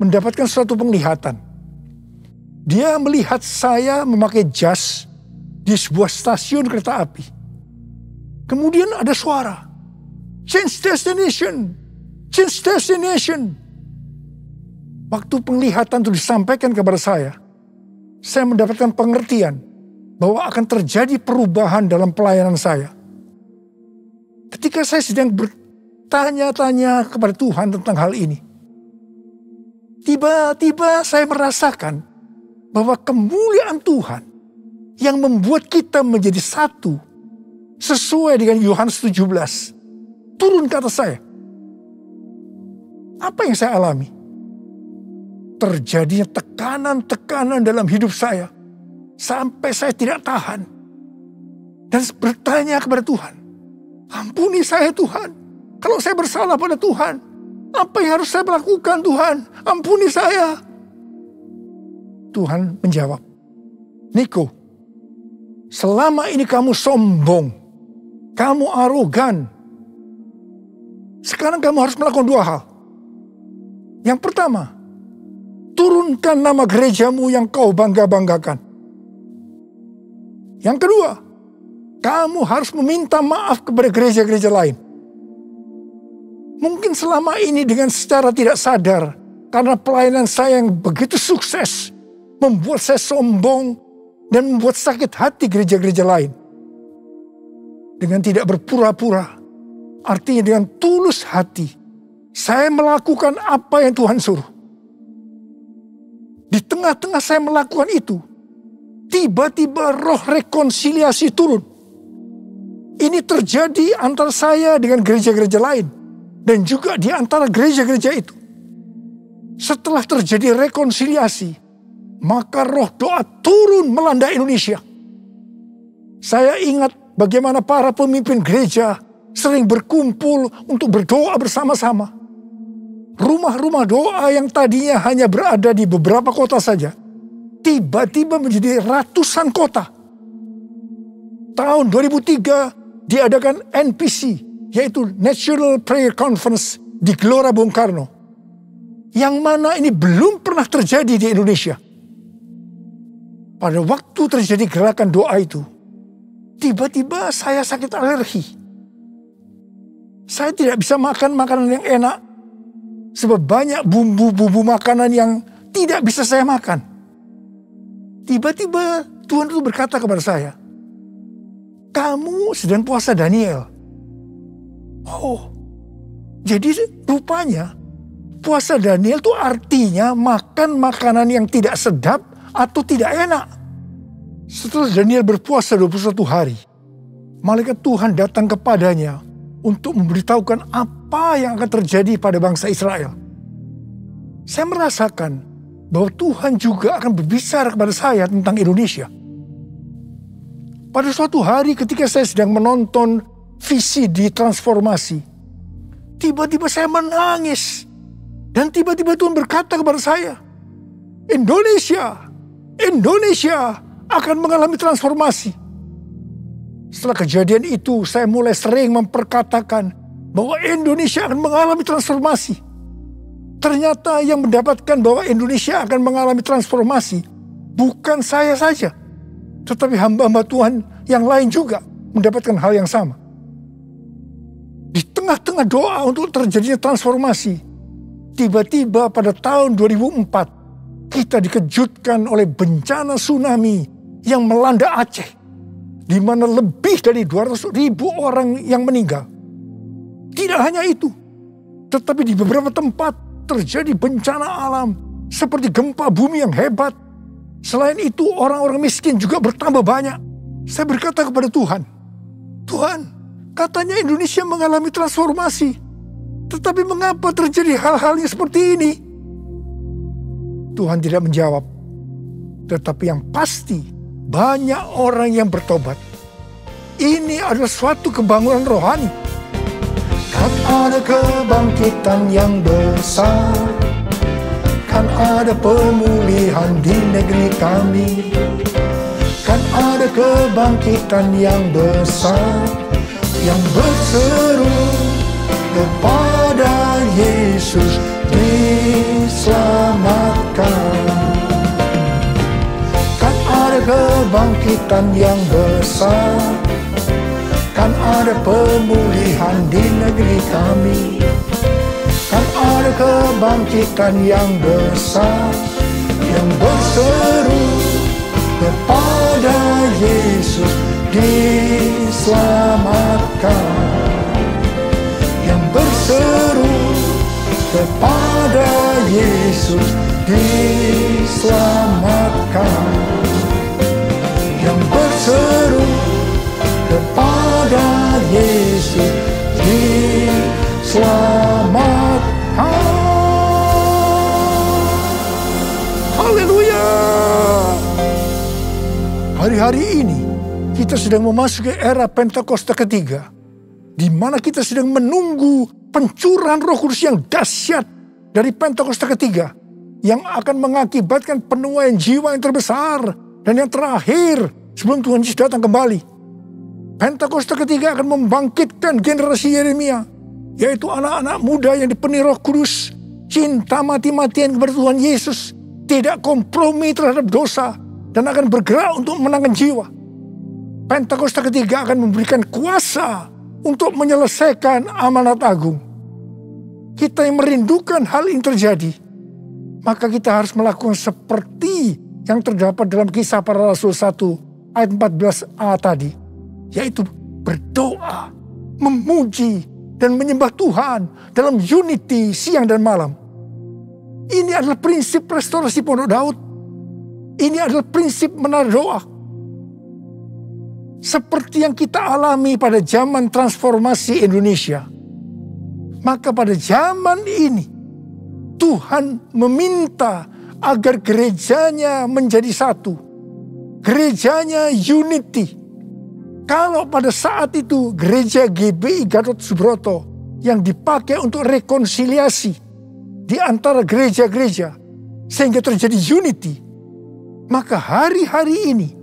mendapatkan suatu penglihatan. Dia melihat saya memakai jas di sebuah stasiun kereta api. Kemudian ada suara, "Change destination, change destination." Waktu penglihatan itu disampaikan kepada saya mendapatkan pengertian bahwa akan terjadi perubahan dalam pelayanan saya. Ketika saya sedang bertanya-tanya kepada Tuhan tentang hal ini, tiba-tiba saya merasakan bahwa kemuliaan Tuhan yang membuat kita menjadi satu sesuai dengan Yohanes 17 turun ke atas saya. Apa yang saya alami? Terjadinya tekanan-tekanan dalam hidup saya sampai saya tidak tahan dan bertanya kepada Tuhan, "Ampuni saya Tuhan, kalau saya bersalah pada Tuhan. Apa yang harus saya lakukan Tuhan? Ampuni saya." Tuhan menjawab, "Niko, selama ini kamu sombong, kamu arogan, Sekarang kamu harus melakukan dua hal. Yang pertama, turunkan nama gerejamu yang kau bangga-banggakan. Yang kedua, kamu harus meminta maaf kepada gereja-gereja lain. Mungkin selama ini dengan secara tidak sadar, karena pelayanan saya yang begitu sukses, membuat saya sombong dan membuat sakit hati gereja-gereja lain. Dengan tidak berpura-pura, artinya dengan tulus hati, saya melakukan apa yang Tuhan suruh. Di tengah-tengah saya melakukan itu, tiba-tiba roh rekonsiliasi turun. Ini terjadi antara saya dengan gereja-gereja lain. Dan juga di antara gereja-gereja itu. Setelah terjadi rekonsiliasi, maka roh doa turun melanda Indonesia. Saya ingat bagaimana para pemimpin gereja sering berkumpul untuk berdoa bersama-sama. Rumah-rumah doa yang tadinya hanya berada di beberapa kota saja, tiba-tiba menjadi ratusan kota. Tahun 2003 diadakan NPC, yaitu National Prayer Conference di Gelora Bung Karno. Yang mana ini belum pernah terjadi di Indonesia. Pada waktu terjadi gerakan doa itu, tiba-tiba saya sakit alergi. Saya tidak bisa makan makanan yang enak, sebab banyak bumbu-bumbu makanan yang tidak bisa saya makan. Tiba-tiba Tuhan itu berkata kepada saya, "Kamu sedang puasa Daniel." Oh, jadi rupanya puasa Daniel itu artinya makan makanan yang tidak sedap atau tidak enak. Setelah Daniel berpuasa 21 hari, malaikat Tuhan datang kepadanya untuk memberitahukan apa yang akan terjadi pada bangsa Israel. Saya merasakan bahwa Tuhan juga akan berbicara kepada saya tentang Indonesia. Pada suatu hari ketika saya sedang menonton visi di transformasi, tiba-tiba saya menangis. Dan tiba-tiba Tuhan berkata kepada saya, Indonesia akan mengalami transformasi. Setelah kejadian itu, saya mulai sering memperkatakan bahwa Indonesia akan mengalami transformasi. Ternyata yang mendapatkan bahwa Indonesia akan mengalami transformasi bukan saya saja, tetapi hamba-hamba Tuhan yang lain juga mendapatkan hal yang sama. Di tengah-tengah doa untuk terjadinya transformasi, tiba-tiba pada tahun 2004, kita dikejutkan oleh bencana tsunami yang melanda Aceh, di mana lebih dari 200.000 orang yang meninggal. Tidak hanya itu, tetapi di beberapa tempat terjadi bencana alam, seperti gempa bumi yang hebat. Selain itu, orang-orang miskin juga bertambah banyak. Saya berkata kepada Tuhan, Tuhan, katanya Indonesia mengalami transformasi, tetapi mengapa terjadi hal-hal yang seperti ini? Tuhan tidak menjawab. Tetapi yang pasti, banyak orang yang bertobat. Ini adalah suatu kebangunan rohani. Kan ada kebangkitan yang besar, kan ada pemulihan di negeri kami. Kan ada kebangkitan yang besar, yang berseru kepada Yesus diselamatkan. Kan ada kebangkitan yang besar, kan ada pemulihan di negeri kami. Kan ada kebangkitan yang besar, yang berseru kepada Yesus diselamatkan. Yang berseru kepada Yesus diselamatkan. Yang berseru kepada Yesus diselamatkan. Haleluya. Hari-hari ini kita sedang memasuki era Pentakosta ketiga, di mana kita sedang menunggu pencurahan Roh Kudus yang dahsyat dari Pentakosta ketiga, yang akan mengakibatkan penuaian jiwa yang terbesar dan yang terakhir sebelum Tuhan Yesus datang kembali. Pentakosta ketiga akan membangkitkan generasi Yeremia, yaitu anak-anak muda yang dipenuhi Roh Kudus, cinta mati-matian kepada Tuhan Yesus, tidak kompromi terhadap dosa, dan akan bergerak untuk memenangkan jiwa. Pentakosta ketiga akan memberikan kuasa untuk menyelesaikan amanat agung. Kita yang merindukan hal ini terjadi, maka kita harus melakukan seperti yang terdapat dalam Kisah Para Rasul 1 ayat 14a tadi, yaitu berdoa, memuji, dan menyembah Tuhan dalam unity siang dan malam. Ini adalah prinsip restorasi Pondok Daud. Ini adalah prinsip menara doa. Seperti yang kita alami pada zaman transformasi Indonesia, maka pada zaman ini Tuhan meminta agar gerejanya menjadi satu. Gerejanya unity. Kalau pada saat itu gereja GBI Gatot Subroto yang dipakai untuk rekonsiliasi di antara gereja-gereja sehingga terjadi unity, maka hari-hari ini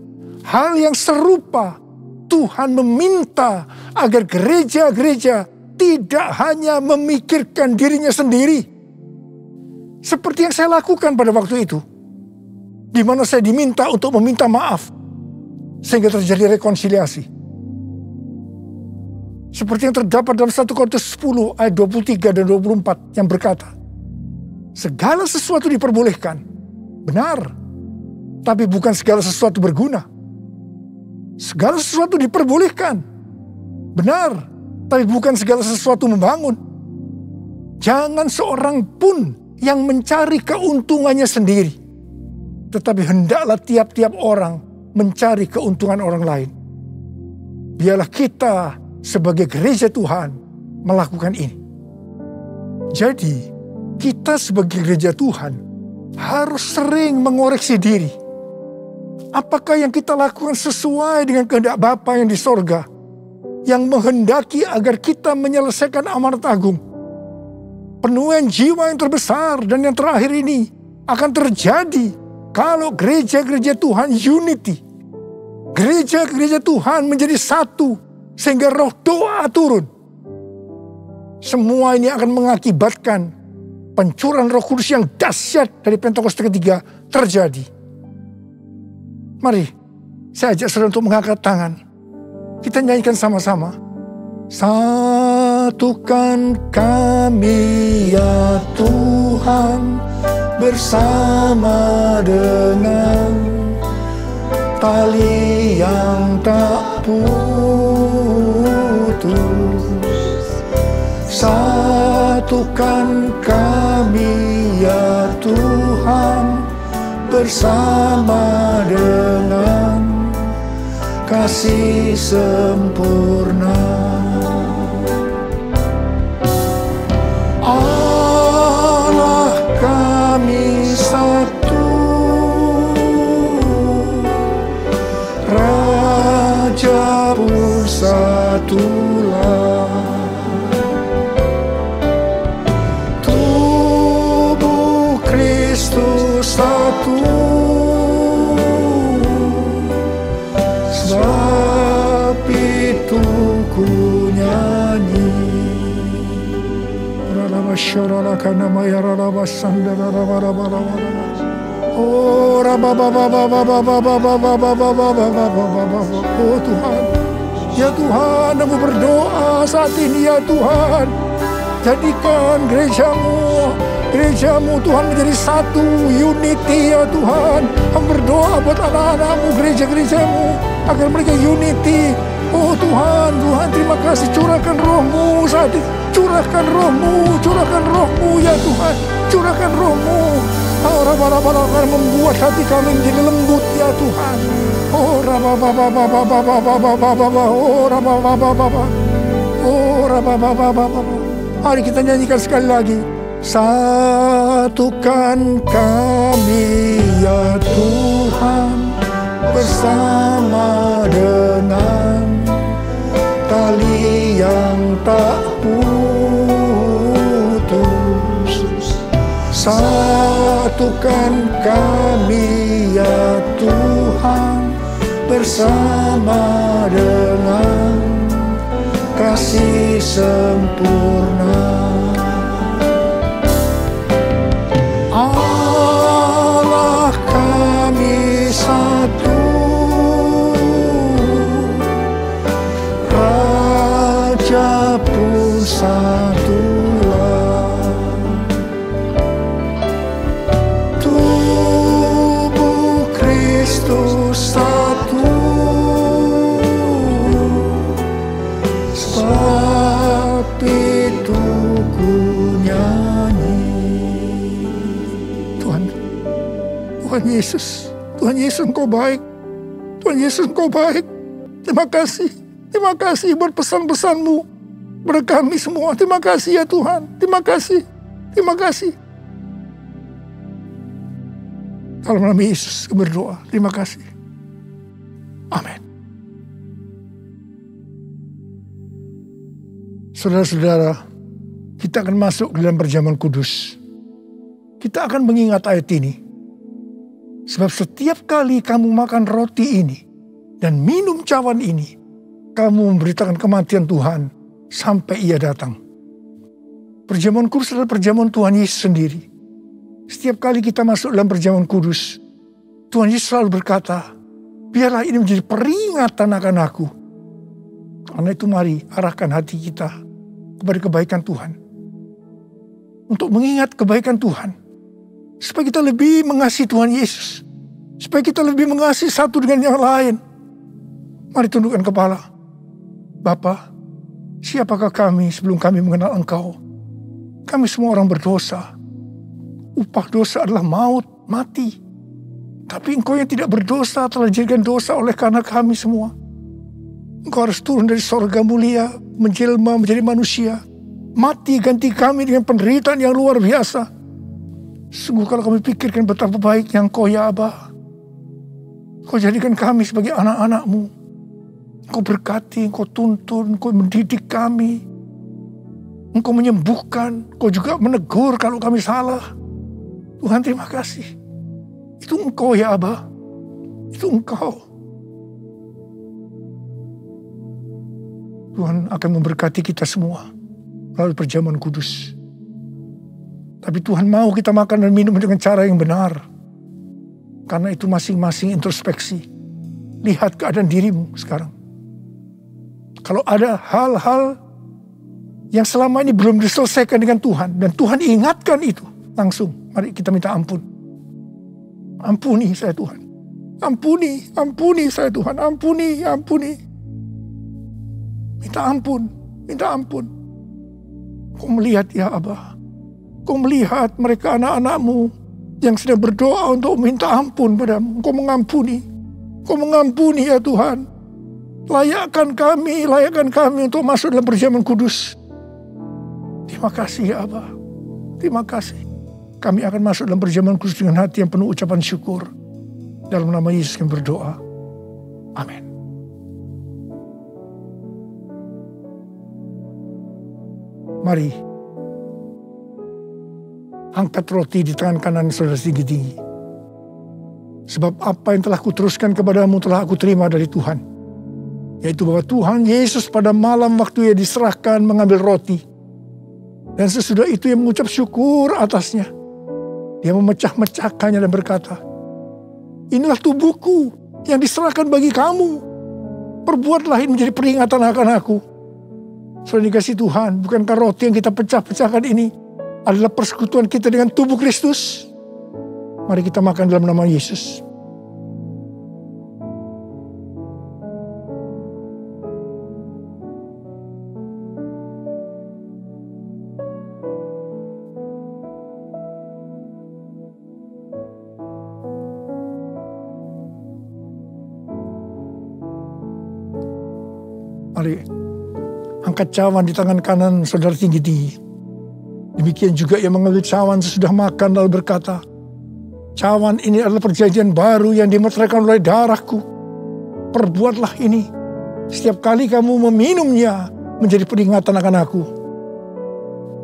hal yang serupa Tuhan meminta agar gereja-gereja tidak hanya memikirkan dirinya sendiri. Seperti yang saya lakukan pada waktu itu, di mana saya diminta untuk meminta maaf sehingga terjadi rekonsiliasi. Seperti yang terdapat dalam 1 Korintus 10 ayat 23 dan 24 yang berkata, segala sesuatu diperbolehkan, benar, tapi bukan segala sesuatu berguna. Segala sesuatu diperbolehkan, benar, tapi bukan segala sesuatu membangun. Jangan seorang pun yang mencari keuntungannya sendiri, tetapi hendaklah tiap-tiap orang mencari keuntungan orang lain. Biarlah kita sebagai gereja Tuhan melakukan ini. Jadi, kita sebagai gereja Tuhan harus sering mengoreksi diri. Apakah yang kita lakukan sesuai dengan kehendak Bapa yang di sorga, yang menghendaki agar kita menyelesaikan amanat agung? Penuaian jiwa yang terbesar dan yang terakhir ini akan terjadi kalau gereja-gereja Tuhan unity. Gereja-gereja Tuhan menjadi satu sehingga roh doa turun. Semua ini akan mengakibatkan pencurahan Roh Kudus yang dahsyat dari Pentakosta ketiga terjadi. Mari saya ajak saudara untuk mengangkat tangan. Kita nyanyikan sama-sama. Satukan kami ya Tuhan bersama dengan tali yang tak putus. Satukan kami ya Tuhan bersama dengan kasih sempurna. Allah kami satu, Raja pun satulah. Tubuh Kristus satu, sebab itu ku nyanyi. Oh Tuhan, ya Tuhan, aku berdoa saat ini ya Tuhan, jadikan gerejamu Tuhan menjadi satu, unity ya Tuhan. Aku berdoa buat anak-anakmu, gereja-gerejamu agar mereka unity. Oh Tuhan, terima kasih, curahkan rohmu saat ini. Curahkan rohmu ya Tuhan. Curahkan rohmu. Orang-orang akan membuat hati kami menjadi lembut ya Tuhan. Mari kita nyanyikan sekali lagi. Satukan kami ya Tuhan bersama dengan tali yang tak putus. Satukan kami ya Tuhan bersama dengan kasih sempurna. Allah kami satu, Raja pun satulah. Tubuh Kristus satu, sebab itu ku nyanyi. Tuhan Yesus, Tuhan Yesus Engkau baik. Tuhan Yesus Engkau baik. Terima kasih buat pesan-pesan-Mu kepada kami semua. Terima kasih ya Tuhan, terima kasih. Dalam nama Yesus kami berdoa, terima kasih. Amin. Saudara-saudara, kita akan masuk dalam perjamuan kudus. Kita akan mengingat ayat ini. Sebab setiap kali kamu makan roti ini dan minum cawan ini, kamu memberitakan kematian Tuhan sampai Ia datang. Perjamuan kudus adalah perjamuan Tuhan Yesus sendiri. Setiap kali kita masuk dalam perjamuan kudus, Tuhan Yesus selalu berkata, biarlah ini menjadi peringatan akan aku. Karena itu mari arahkan hati kita kepada kebaikan Tuhan. Untuk mengingat kebaikan Tuhan. Supaya kita lebih mengasihi Tuhan Yesus. Supaya kita lebih mengasihi satu dengan yang lain. Mari tundukkan kepala. Bapa, siapakah kami sebelum kami mengenal Engkau? Kami semua orang berdosa. Upah dosa adalah maut, mati. Tapi Engkau yang tidak berdosa telah dijadikan dosa oleh karena kami semua. Engkau harus turun dari sorga mulia, menjelma menjadi manusia. Mati ganti kami dengan penderitaan yang luar biasa. Sungguh kalau kami pikirkan betapa baiknya Engkau ya Aba. Engkau jadikan kami sebagai anak-anak-Mu. Engkau berkati, Engkau tuntun, Engkau mendidik kami. Engkau menyembuhkan, Engkau juga menegur kalau kami salah. Tuhan terima kasih. Itu Engkau ya Aba. Itu Engkau. Tuhan akan memberkati kita semua melalui perjamuan kudus. Tapi Tuhan mau kita makan dan minum dengan cara yang benar. Karena itu masing-masing introspeksi. Lihat keadaan dirimu sekarang. Kalau ada hal-hal yang selama ini belum diselesaikan dengan Tuhan. Dan Tuhan ingatkan itu langsung. Mari kita minta ampun. Ampuni saya Tuhan. Ampuni saya Tuhan. Ampuni. Minta ampun. Kau melihat ya Abah. Kau melihat mereka anak-anak-Mu yang sedang berdoa untuk minta ampun padamu. Kau mengampuni ya Tuhan. Layakkan kami untuk masuk dalam perjamuan kudus. Terima kasih ya Abah. Terima kasih. Kami akan masuk dalam perjamuan kudus dengan hati yang penuh ucapan syukur. Dalam nama Yesus kami berdoa. Amin. Mari. Angkat roti di tangan kanan saudara tinggi-tinggi. Sebab apa yang telah kuteruskan kepadamu telah aku terima dari Tuhan. Yaitu bahwa Tuhan Yesus pada malam waktu Ia diserahkan mengambil roti. Dan sesudah itu Ia mengucap syukur atasnya. Dia memecah-mecahkannya dan berkata, inilah tubuhku yang diserahkan bagi kamu. Perbuatlah ini menjadi peringatan akan aku. Saudara dikasih Tuhan, bukankah roti yang kita pecah-pecahkan ini adalah persekutuan kita dengan tubuh Kristus? Mari kita makan dalam nama Yesus. Mari angkat cawan di tangan kanan saudara tinggi-tinggi. Demikian juga Ia mengambil cawan sesudah makan lalu berkata, cawan ini adalah perjanjian baru yang dimeteraikan oleh darahku. Perbuatlah ini setiap kali kamu meminumnya menjadi peringatan akan aku.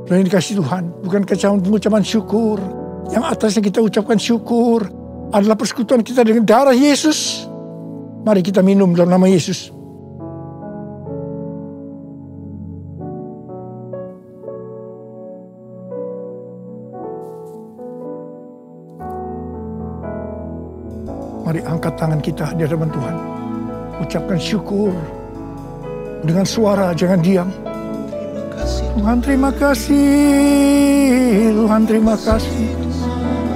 Dan dikasih Tuhan, bukan cawan pengucapan syukur. Yang atasnya kita ucapkan syukur adalah persekutuan kita dengan darah Yesus. Mari kita minum dalam nama Yesus. Mari angkat tangan kita di hadapan Tuhan. Ucapkan syukur dengan suara, jangan diam. Tuhan terima kasih, Tuhan terima kasih.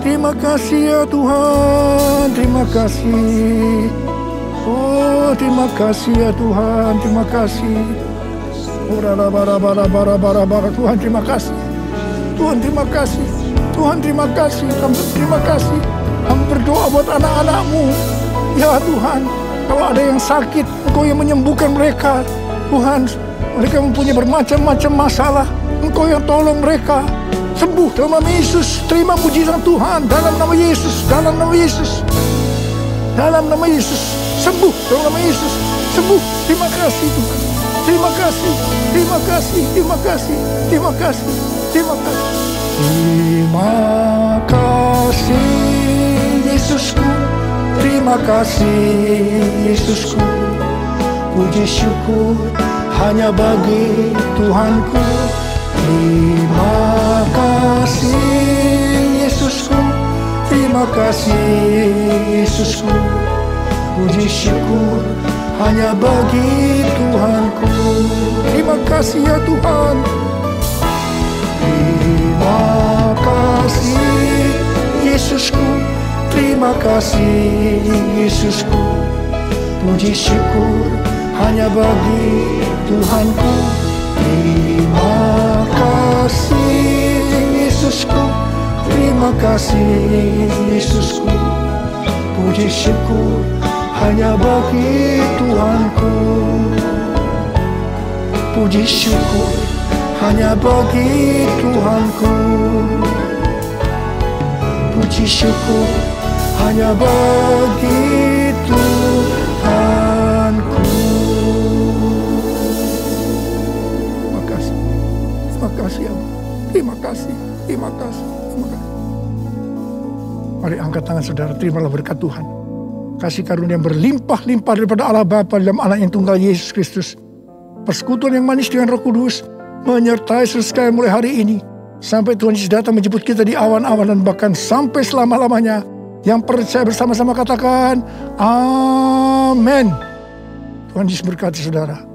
Terima kasih ya Tuhan, terima kasih. Oh terima kasih ya Tuhan, terima kasih. Tuhan terima kasih. Tuhan terima kasih. Tuhan terima kasih. Terima kasih. Kami berdoa buat anak-anak-Mu. Ya Tuhan, kalau ada yang sakit, Engkau yang menyembuhkan mereka. Tuhan, mereka mempunyai bermacam-macam masalah. Engkau yang tolong mereka sembuh dalam nama Yesus. Terima mujizat Tuhan dalam nama Yesus. Dalam nama Yesus. Dalam nama Yesus. Sembuh dalam nama Yesus. Sembuh. Terima kasih Tuhan. Terima kasih. Terima kasih. Terima kasih. Terima kasih. Terima kasih. Terima kasih Yesusku. Terima kasih Yesusku. Puji syukur hanya bagi Tuhanku. Terima kasih Yesusku. Terima kasih Yesusku. Puji syukur hanya bagi Tuhanku. Terima kasih ya Tuhan. Terima kasih Yesusku. Terima kasih Yesusku. Puji syukur hanya bagi Tuhanku. Terima kasih Yesusku. Terima kasih Yesusku. Puji syukur hanya bagi Tuhanku. Puji syukur hanya bagi Tuhanku. Puji syukur hanya bagi Tuhanku. Terima kasih. Terima kasih Allah. Terima kasih. Terima kasih. Terima kasih. Mari angkat tangan saudara, terimalah berkat Tuhan. Kasih karunia yang berlimpah-limpah daripada Allah Bapa dalam anak yang tunggal Yesus Kristus. Persekutuan yang manis dengan Roh Kudus menyertai saudara sekalian mulai hari ini. Sampai Tuhan Yesus datang menjemput kita di awan-awan dan bahkan sampai selama-lamanya. Yang percaya bersama-sama katakan, Amin. Tuhan Yesus berkati saudara.